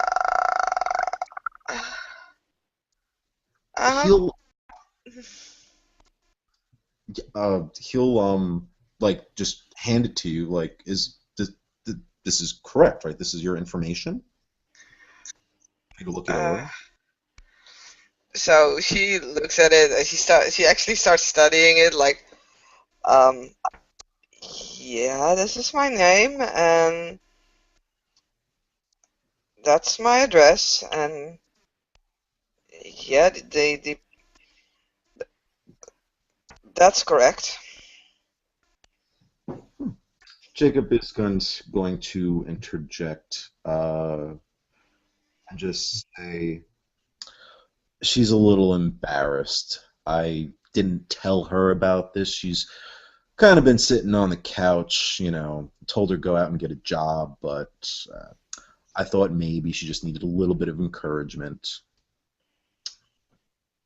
um, He'll he'll like just hand it to you. Like, this is correct, right? This is your information. You to look it uh, over. so she looks at it and she actually starts studying it, like, um, yeah, this is my name, and that's my address, and yeah, that's correct. Jacob is going to interject and just say she's a little embarrassed. I didn't tell her about this. She's kind of been sitting on the couch, told her to go out and get a job, but I thought maybe she just needed a little bit of encouragement.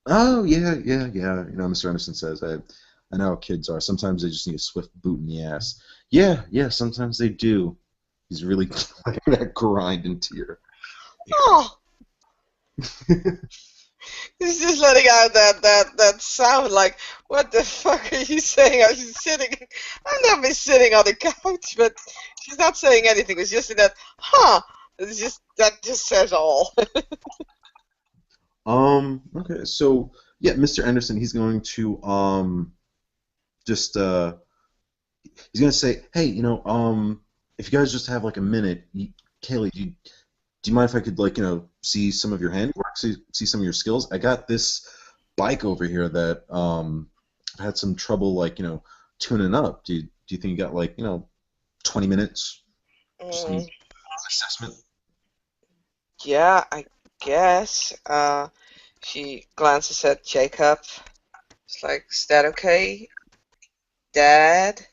Oh, yeah. Mr. Emerson says, I know how kids are. Sometimes they just need a swift boot in the ass. Yeah, sometimes they do. He's really letting that grind into your Oh, he's just letting out that sound, like, what the fuck are you saying? I've never been sitting on the couch, but she's not saying anything. It's just in that, huh? That just says all. Okay, so yeah, Mr. Anderson, he's going to just he's gonna say, hey, if you guys just have like a minute, Kaylee, do you mind if I could like see some of your handwork, see some of your skills? I got this bike over here that I've had some trouble like tuning up. Do you think you got like 20 minutes? Just need Mm, an assessment. yeah, I guess. She glances at Jacob. It's like, is that okay, Dad?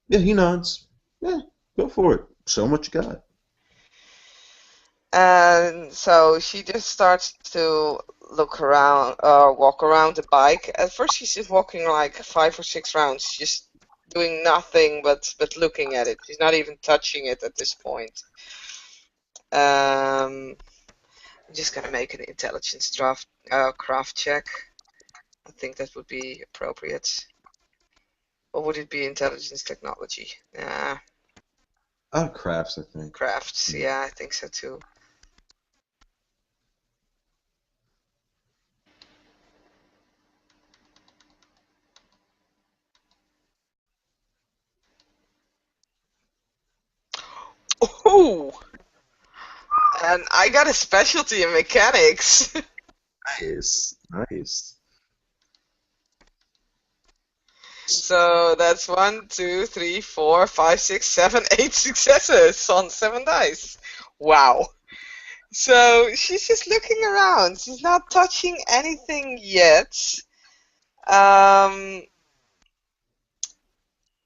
Yeah, he nods. Yeah, go for it. Show him what you got. And so she just starts to look around, walk around the bike. At first, she's just walking like 5 or 6 rounds, just doing nothing but looking at it. She's not even touching it at this point. Um, I'm just gonna make an intelligence craft check. I think that would be appropriate. Or would it be intelligence technology? Crafts, I think. Crafts. Yeah. Yeah, I think so too. Oh, and I got a specialty in mechanics. Nice, nice. So that's 1, 2, 3, 4, 5, 6, 7, 8 successes on 7 dice. Wow. So she's just looking around. She's not touching anything yet. Um,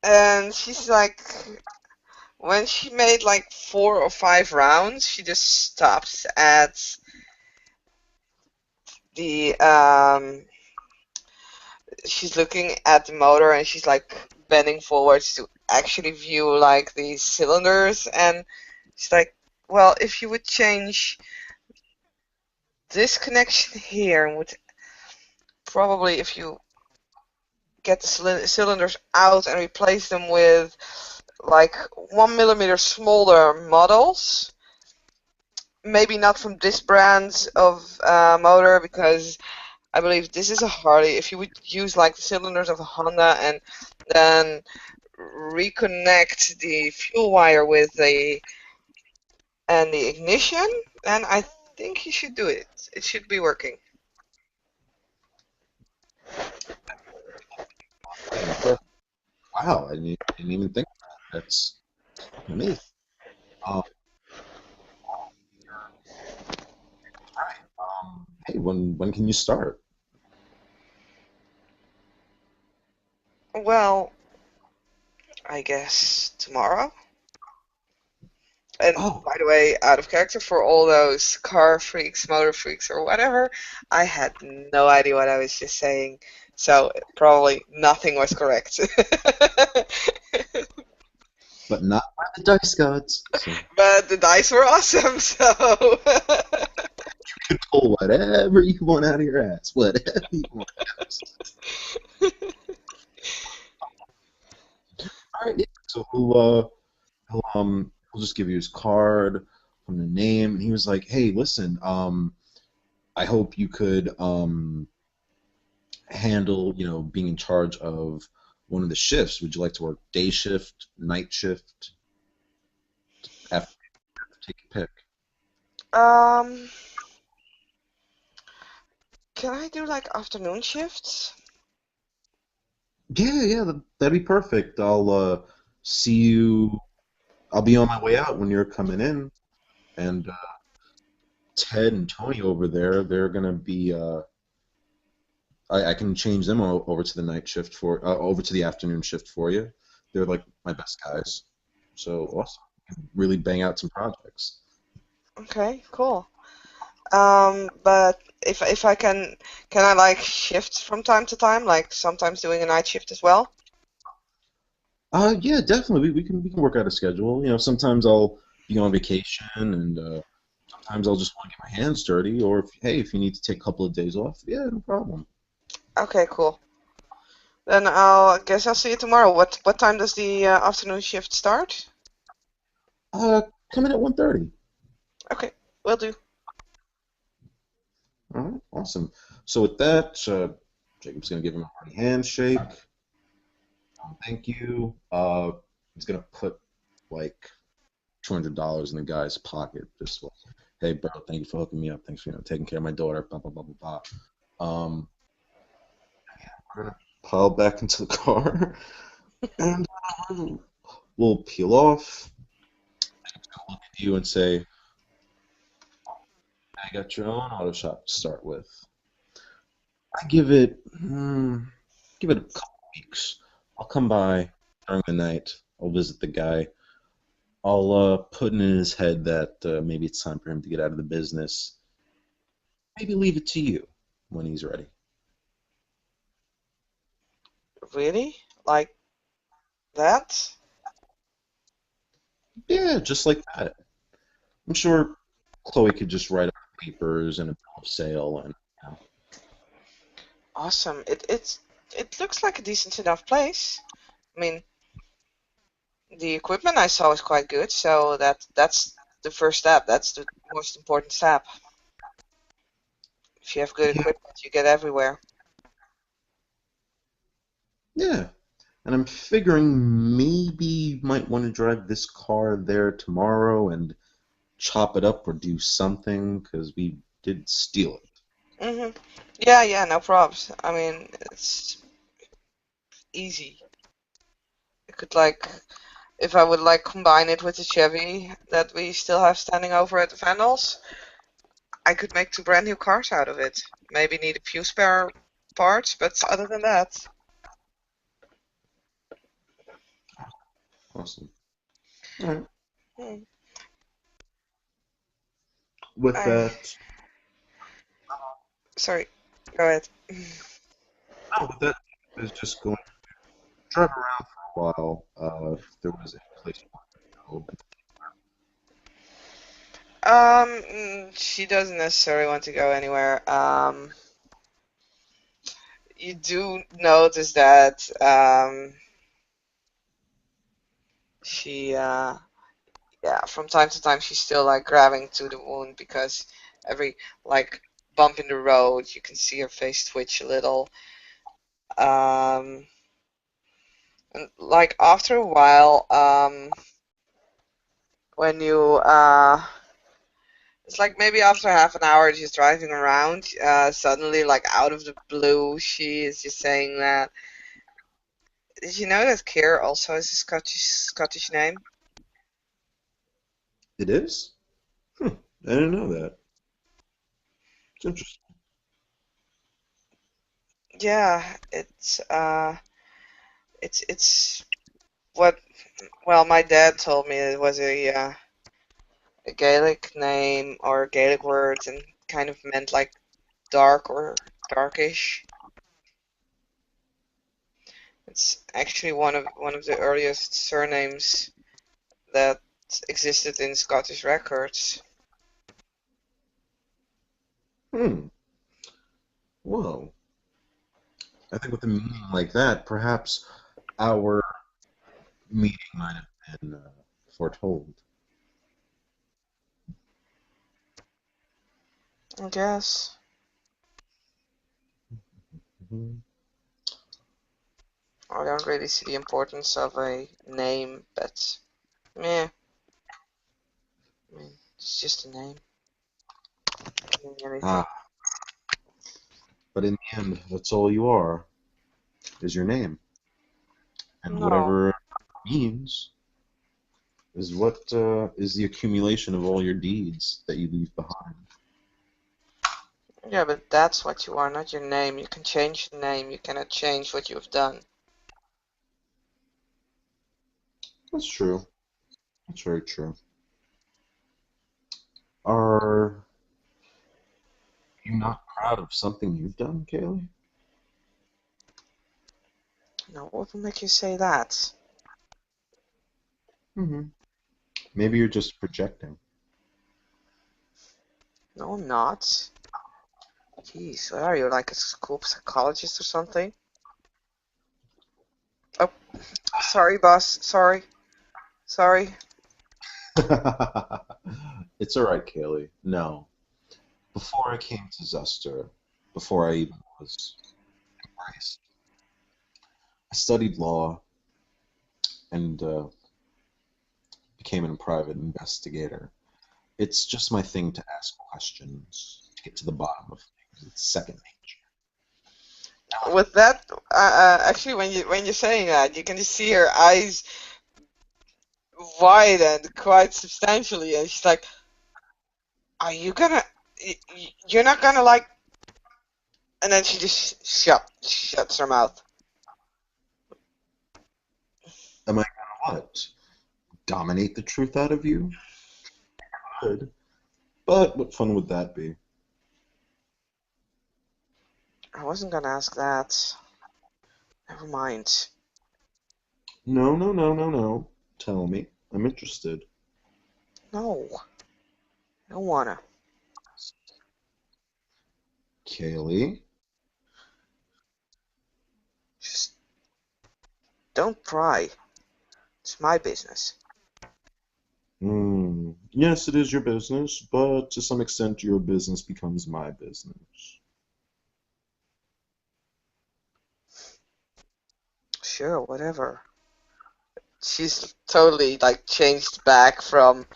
and she's like, when she made like 4 or 5 rounds, she just stops at the she's looking at the motor and she's like bending forwards to actually view like these cylinders, and she's like, well, if you would change this connection here, and would probably, if you get the cylinders out and replace them with like 1 millimeter smaller models, maybe not from this brand of motor, because I believe this is a Harley. If you would use like the cylinders of a Honda and then reconnect the fuel wire with the ignition, then I think you should do it. It should be working. Wow, I didn't even think of that. That's amazing. Um, hey, when can you start? Well, I guess tomorrow. And Oh, by the way, out of character for all those car freaks, motor freaks, or whatever, I had no idea what I was just saying. So probably nothing was correct. but not by the dice gods. So But the dice were awesome, so. you can pull whatever you want out of your ass. Whatever you want. All right, yeah. So he'll just give you his card from the name, and he was like, "Hey, listen, I hope you could handle, being in charge of one of the shifts. Would you like to work day shift, night shift? After take a pick." um, can I do like afternoon shifts? Yeah, yeah, that'd be perfect. I'll see you. I'll be on my way out when you're coming in, and Ted and Tony over there, they're gonna be. I can change them over to the night shift over to the afternoon shift for you. They're like my best guys. So awesome. Really bang out some projects. Okay, cool. But if I can I like shift from time to time, like sometimes doing a night shift as well? Yeah, definitely. We can work out a schedule. Sometimes I'll be on vacation, and sometimes I'll just want to get my hands dirty. Or if you need to take a couple of days off, yeah, no problem. Okay, cool. Then I guess I'll see you tomorrow. What time does the afternoon shift start? Uh, Come in at 1:30. Okay, will do. All right, awesome. So with that, Jacob's gonna give him a hearty handshake. Thank you. He's gonna put like $200 in the guy's pocket. Just like, hey, bro, thank you for hooking me up. Thanks for taking care of my daughter. Blah blah blah blah blah. We're gonna pile back into the car, and we'll peel off. Look at you and say, I got your own auto shop to start with. I give it a couple weeks. I'll come by during the night. I'll visit the guy. I'll put in his head that maybe it's time for him to get out of the business. Maybe leave it to you when he's ready. Really? Like that? Yeah, just like that. I'm sure Chloe could just write up papers and a bill of sale, and Awesome. It looks like a decent enough place. I mean, the equipment I saw is quite good, so that's the first step. That's the most important step. If you have good yeah, equipment, you get everywhere. yeah. And I'm figuring maybe you might want to drive this car there tomorrow and chop it up or do something because we did steal it. Mhm. Yeah, yeah, no problems. I mean, it's easy. I could like, if I would like combine it with the Chevy that we still have standing over at the Vandals, I could make two brand new cars out of it. Maybe need a few spare parts, but other than that, Awesome. All right. hmm, With I that, sorry. Go ahead. with that is just going to drive around for a while. If there was a place you wanted to go, She doesn't necessarily want to go anywhere. You do notice that she yeah, from time to time she's still like grabbing to the wound because every like bump in the road you can see her face twitch a little. Um, and like after a while, when you it's like maybe after half an hour just driving around, suddenly like out of the blue she is just saying that. Did you know that Keir also is a Scottish name? it is? Hmm, I didn't know that. It's interesting. Yeah, it's what well my dad told me it was a Gaelic name or Gaelic word and kind of meant like dark or darkish. It's actually one of the earliest surnames that existed in Scottish records. Hmm. Well, I think with a meaning like that, perhaps our meeting might have been foretold. I guess. Mhm. I don't really see the importance of a name, but meh. I mean, it's just a name. Doesn't mean anything. Ah, but in the end, that's all you are, is your name. And No. whatever it means is what is the accumulation of all your deeds that you leave behind. Yeah, but that's what you are, not your name. You can change the name. You cannot change what you have done. That's true. That's very true. Are you not proud of something you've done, Kaylee? No, what would make you say that? Hmm. Maybe you're just projecting. No, I'm not. Jeez, what are you, like a school psychologist or something? Oh, sorry, boss. Sorry. Sorry. It's all right, Kaylee. No. Before I came to Zuster, before I even was embraced, I studied law and became a private investigator. It's just my thing to ask questions, to get to the bottom of things. It's second nature. With that, actually, when you're saying that, you can just see her eyes widen quite substantially, and she's like, "Are you gonna? You're not gonna like?" And then she just shuts her mouth. Am I gonna what? Dominate the truth out of you? Good. But what fun would that be? I wasn't gonna ask that. Never mind. No, no, no, no, no. Tell me. I'm interested. No, I don't wanna. Kaylee? Just don't pry. It's my business. Yes, it is your business, but to some extent, your business becomes my business. Sure, whatever. She's totally like changed back from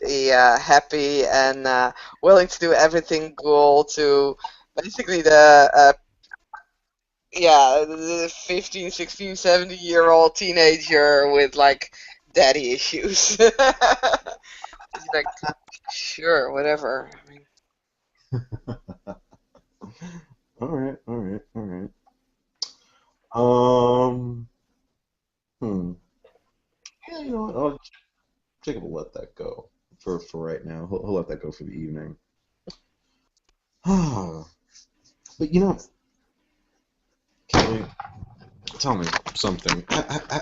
the happy and willing to do everything girl to basically the yeah, the 15, 16, 17-year-old teenager with like daddy issues. She's like, sure, whatever. I mean, All right, all right, all right. Um, hmm. Yeah, you know what? Jacob will let that go for right now. He'll let that go for the evening. But Kelly, tell me something.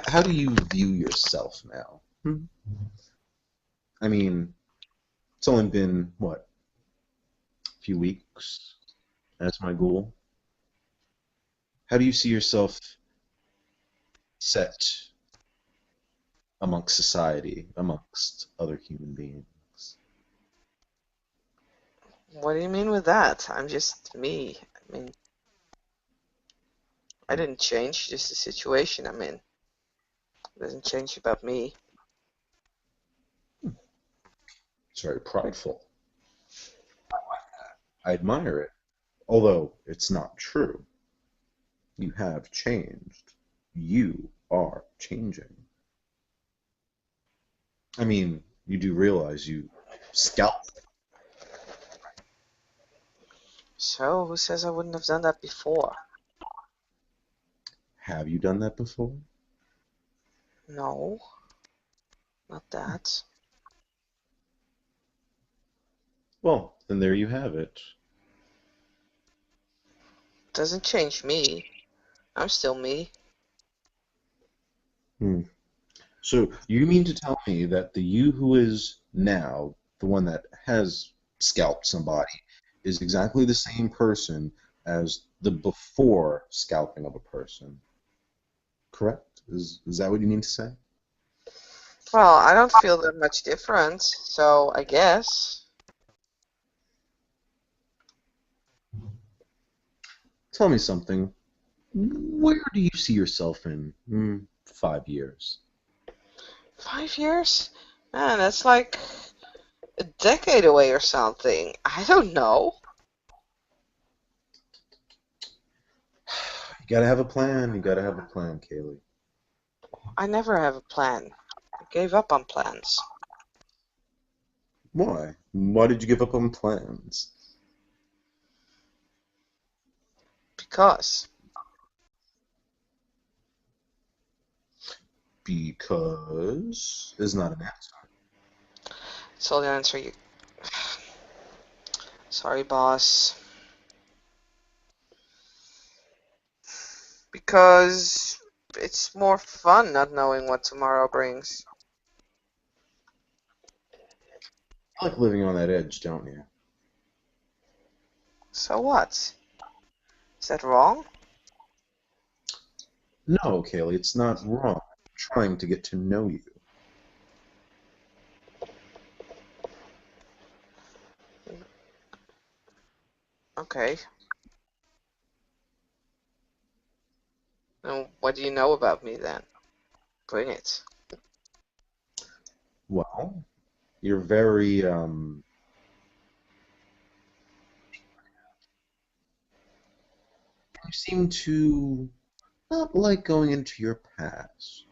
How do you view yourself now? I mean, it's only been what, a few weeks as my goal. How do you see yourself set amongst society, amongst other human beings? what do you mean with that? I'm just me. I mean, I didn't change, just the situation I'm in. It doesn't change about me. It's very prideful. I admire it, although it's not true. You have changed. You are changing. I mean, you do realize you scalped. So, who says I wouldn't have done that before? Have you done that before? No, not that. Well, then there you have it. Doesn't change me. I'm still me. Hmm. So you mean to tell me that the you who is now, the one that has scalped somebody, is exactly the same person as the before scalping of a person? Correct? Is that what you mean to say? Well, I don't feel that much difference, so I guess. Tell me something. Where do you see yourself in 5 years? 5 years? Man, that's like a decade away or something. I don't know. You gotta have a plan. You gotta have a plan, Kaylee. I never have a plan. I gave up on plans. Why? Why did you give up on plans? Because. Because is not an answer. That's all the answer you. Sorry, boss. Because it's more fun not knowing what tomorrow brings. You like living on that edge, don't you? So what? Is that wrong? No, Kaylee, it's not wrong. I'm trying to get to know you. Okay. And what do you know about me then? Bring it. Well, you're very you seem to not like going into your past.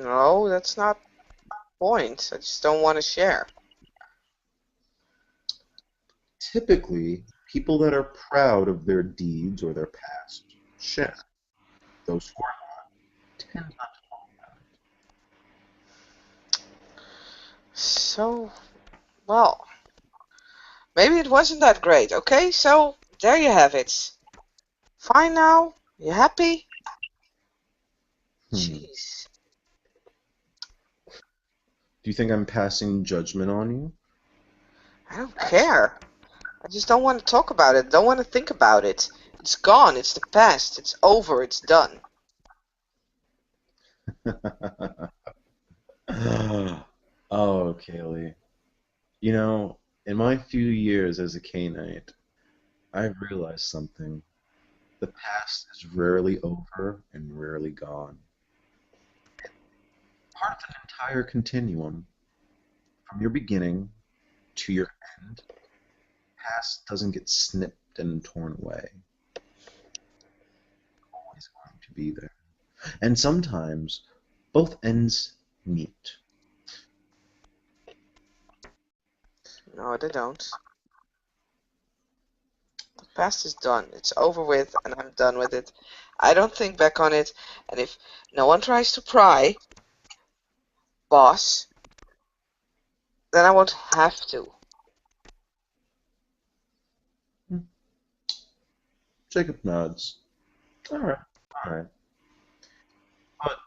No, that's not the point. I just don't want to share. Typically, people that are proud of their deeds or their past share. Those who are tend not So, well, maybe it wasn't that great. Okay, so there you have it. Fine now? You happy? to. Jeez. Do you think I'm passing judgment on you? I don't care. I just don't want to talk about it. Don't want to think about it. It's gone. It's the past. It's over. It's done. Oh, Kaylee. You know, in my few years as a Knight, I've realized something. The past is rarely over and rarely gone. Part of an entire continuum, from your beginning to your end, past doesn't get snipped and torn away. Always going to be there. And sometimes both ends meet. No, they don't. The past is done. It's over with, and I'm done with it. I don't think back on it, and if no one tries to pry, boss, then I won't have to. Hmm. Jacob nods. All right, all right. But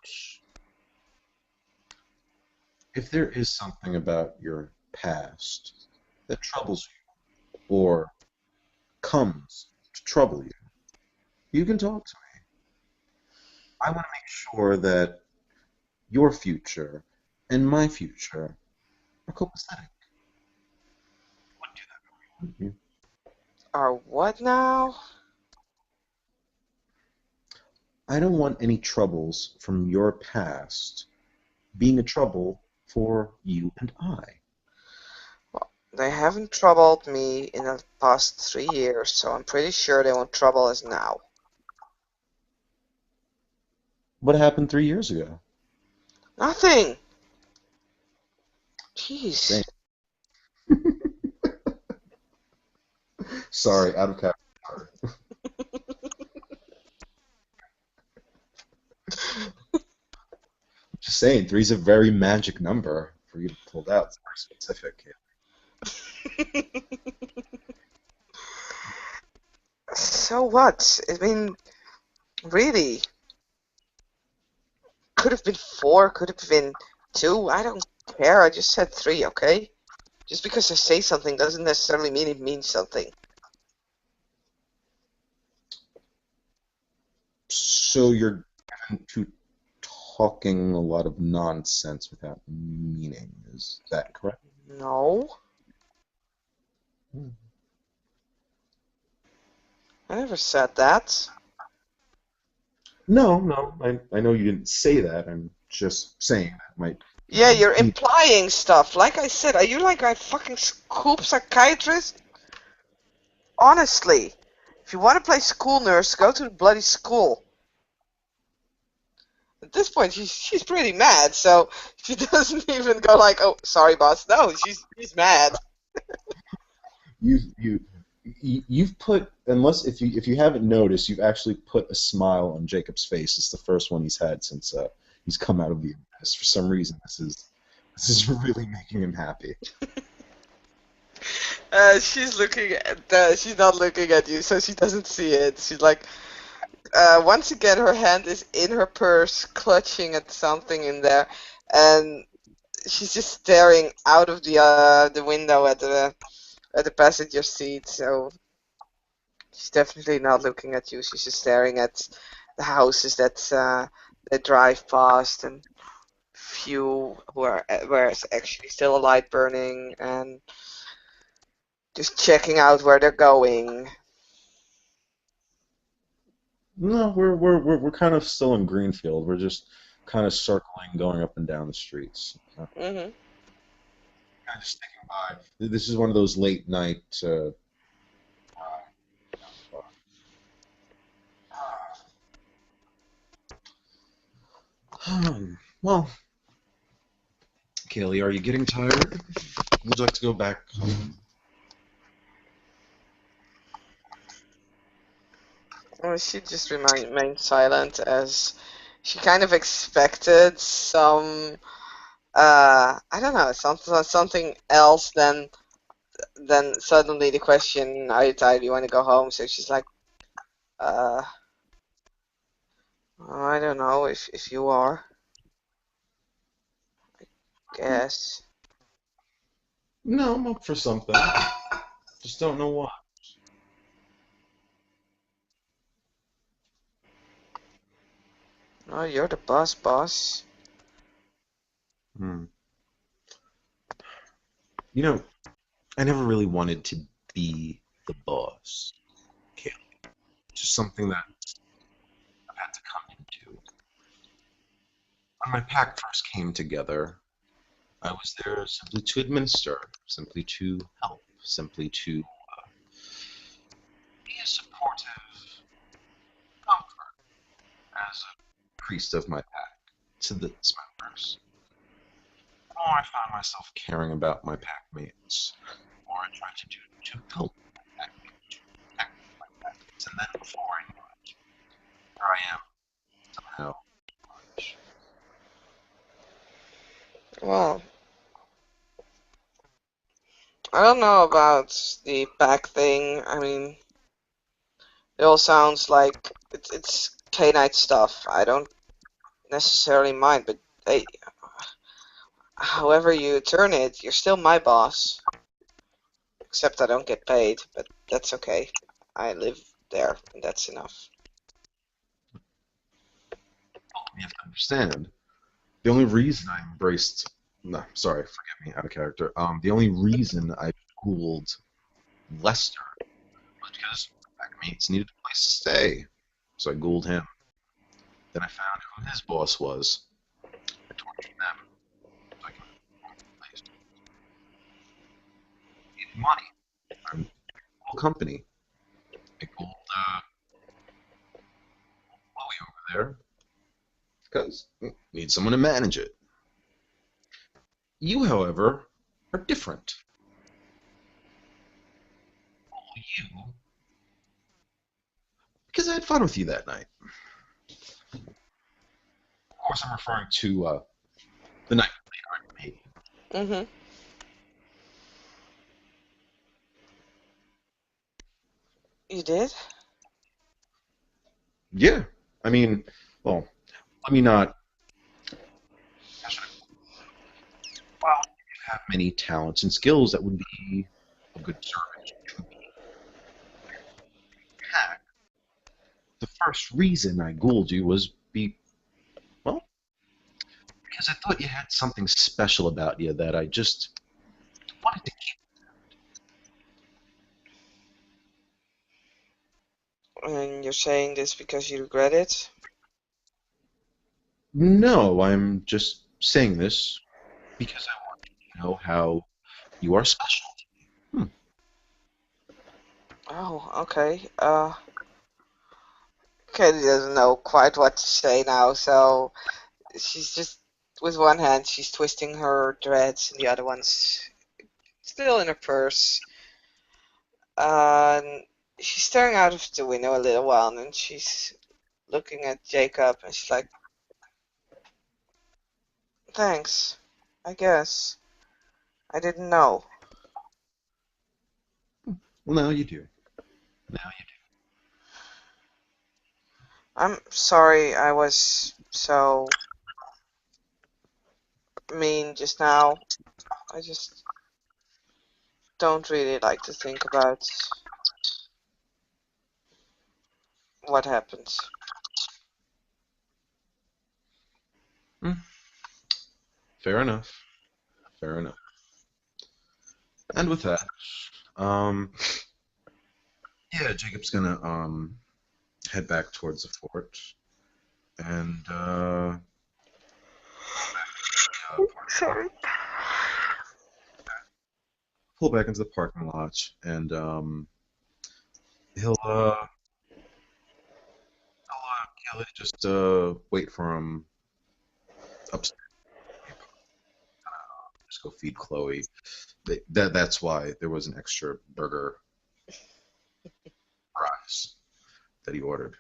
if there is something about your past that troubles you or comes to trouble you, you can talk to me. I want to make sure that your future and my future are copacetic. Wouldn't you? Or what now? I don't want any troubles from your past being a trouble for you and I. Well, they haven't troubled me in the past 3 years, so I'm pretty sure they won't trouble us now. What happened 3 years ago? Nothing! Same. Jeez. Sorry, out of character. Just saying, three's a very magic number for you to pull out. It's very specific. So what? I mean, really? Could have been 4, could have been 2. I don't care. I just said 3, okay? Just because I say something doesn't necessarily mean it means something. So you're given to talking a lot of nonsense without meaning. Is that correct? No, Hmm. I never said that. No, no, I know you didn't say that. I'm just saying that might Yeah, you're be. implying stuff. Like I said, are you like a fucking scoop psychiatrist? Honestly, if you want to play school nurse, go to the bloody school. At this point, she's pretty mad, so she doesn't even go like, "Oh, sorry, boss." No, she's mad. You've you've put, unless if you haven't noticed, you've actually put a smile on Jacob's face. It's the first one he's had since he's come out of the abyss. For some reason, this is really making him happy. She's looking at. She's not looking at you, so she doesn't see it. She's like, once again, her hand is in her purse, clutching at something in there, and she's just staring out of the window at the passenger seat. So she's definitely not looking at you. She's just staring at the houses that drive past and few where it's actually still a light burning and just checking out where they're going. No, we're kind of still in Greenfield. We're just kind of circling, going up and down the streets. Hmm. Kind of sticking by. This is one of those late night. Well, Kaylee, are you getting tired? Would you like to go back home? She just remained silent as she kind of expected some I don't know something else than suddenly the question, "Are you tired? Do you want to go home?" So she's like, uh, "I don't know if you are." guess. No, I'm up for something. Just don't know what. Oh, you're the boss. Hmm. You know, I never really wanted to be the boss. Okay, it's just something that I've had to come into. When my pack first came together, I was there simply to administer, simply to help, simply to be a supportive comfort as a priest of my pack to its members. The more I found myself caring about my pack mates, the more I tried to do to help my pack mates, to protect my pack mates, and then before I knew it, here I am somehow. Well, I don't know about the back thing. I mean, it all sounds like it's K-Night stuff. I don't necessarily mind, but hey, however you turn it, you're still my boss. Except I don't get paid, but that's okay. I live there, and that's enough. You have to understand. The only reason I embraced, no, sorry, forgive me, out of character. The only reason I Googled Lester was because my pack mates needed a place to stay. So I Googled him. Then I found who his boss was. I tortured them so I could find a place. I needed money. I'm a whole company. I Googled Chloe over there because I need someone to manage it. You, however, are different. You, because I had fun with you that night. Of course, I'm referring to the night we made. Mm-hmm. You did? Yeah, I mean, well, let me not. Well, you have many talents and skills that would be a good servant to me. Heck, the first reason I Googled you was well, because I thought you had something special about you that I just wanted to keep. And you're saying this because you regret it? No, I'm just saying this because I want you to know how you are special. Hmm. Oh, okay. Katie doesn't know quite what to say now, so she's just, with one hand, she's twisting her dreads, and the other one's still in her purse. And she's staring out of the window a little while, and then she's looking at Jacob, and she's like, thanks, I guess. I didn't know. Well, now you do. Now you I'm sorry I was so mean just now. I just don't really like to think about what happens. do. Hmm. Fair enough. Fair enough. And with that, um, yeah, Jacob's gonna head back towards the fort and Sorry. pull back into the parking lot, and he'll he'll just wait for him upstairs. Just go feed Chloe. That's why there was an extra burger fries that he ordered.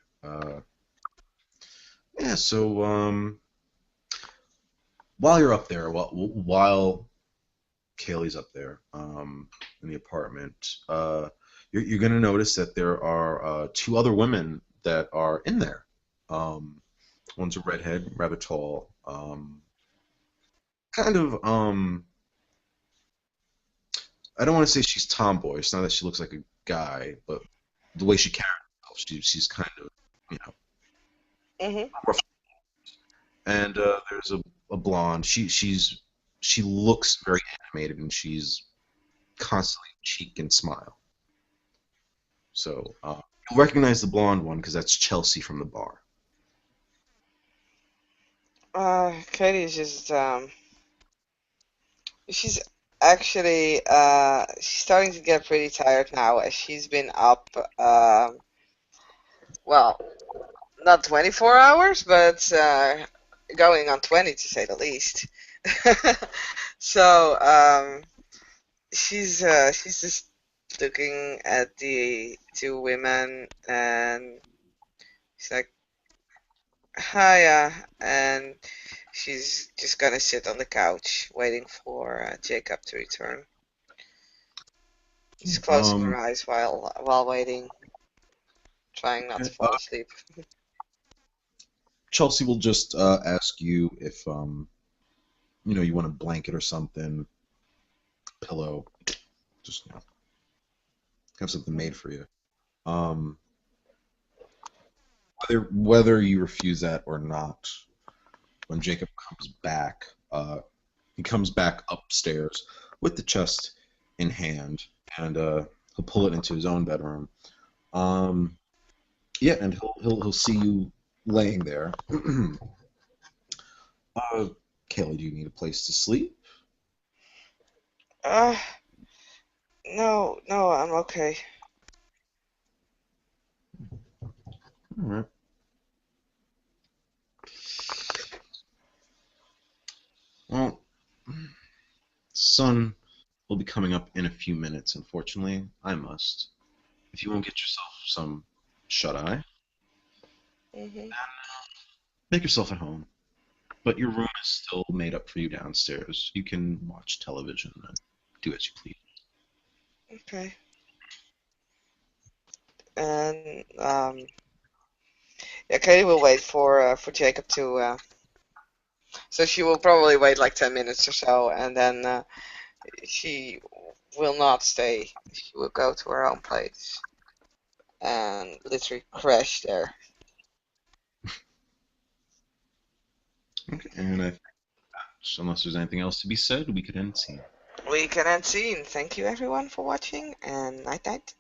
Yeah, so while you're up there, while Kaylee's up there in the apartment, you're going to notice that there are two other women that are in there. Um, one's a redhead, rather tall. kind of I don't want to say she's tomboyish. Not that she looks like a guy, but the way she carries herself, she's kind of, you know, Hmm. rough. And there's a blonde. She looks very animated, and she's constantly cheek and smile. So you'll recognize the blonde one because that's Chelsea from the bar. Katie is just she's actually she's starting to get pretty tired now as she's been up well, not 24 hours, but going on 20 to say the least. So she's just looking at the two women and she's like, hiya, and she's just gonna sit on the couch waiting for Jacob to return. She's closing her Um, eyes while waiting, trying not okay, to fall asleep. Chelsea will just ask you if you want a blanket or something, pillow, just have something made for you. Um, whether you refuse that or not, when Jacob comes back, he comes back upstairs with the chest in hand, and he'll pull it into his own bedroom. Um, yeah, and he'll see you laying there. Kaylee, do you need a place to sleep? Uh, no, no, I'm okay. All right. Well, sun will be coming up in a few minutes. Unfortunately, I must. If you won't get yourself some shut eye, Hmm. make yourself at home. But your room is still made up for you downstairs. You can watch television and do as you please. Okay. And yeah, Katie will wait for Jacob to. So she will probably wait like 10 minutes or so, and then she will not stay. She will go to her own place and literally crash there. Okay, and unless there's anything else to be said, we could end scene. We can end scene. Thank you everyone for watching, and night night.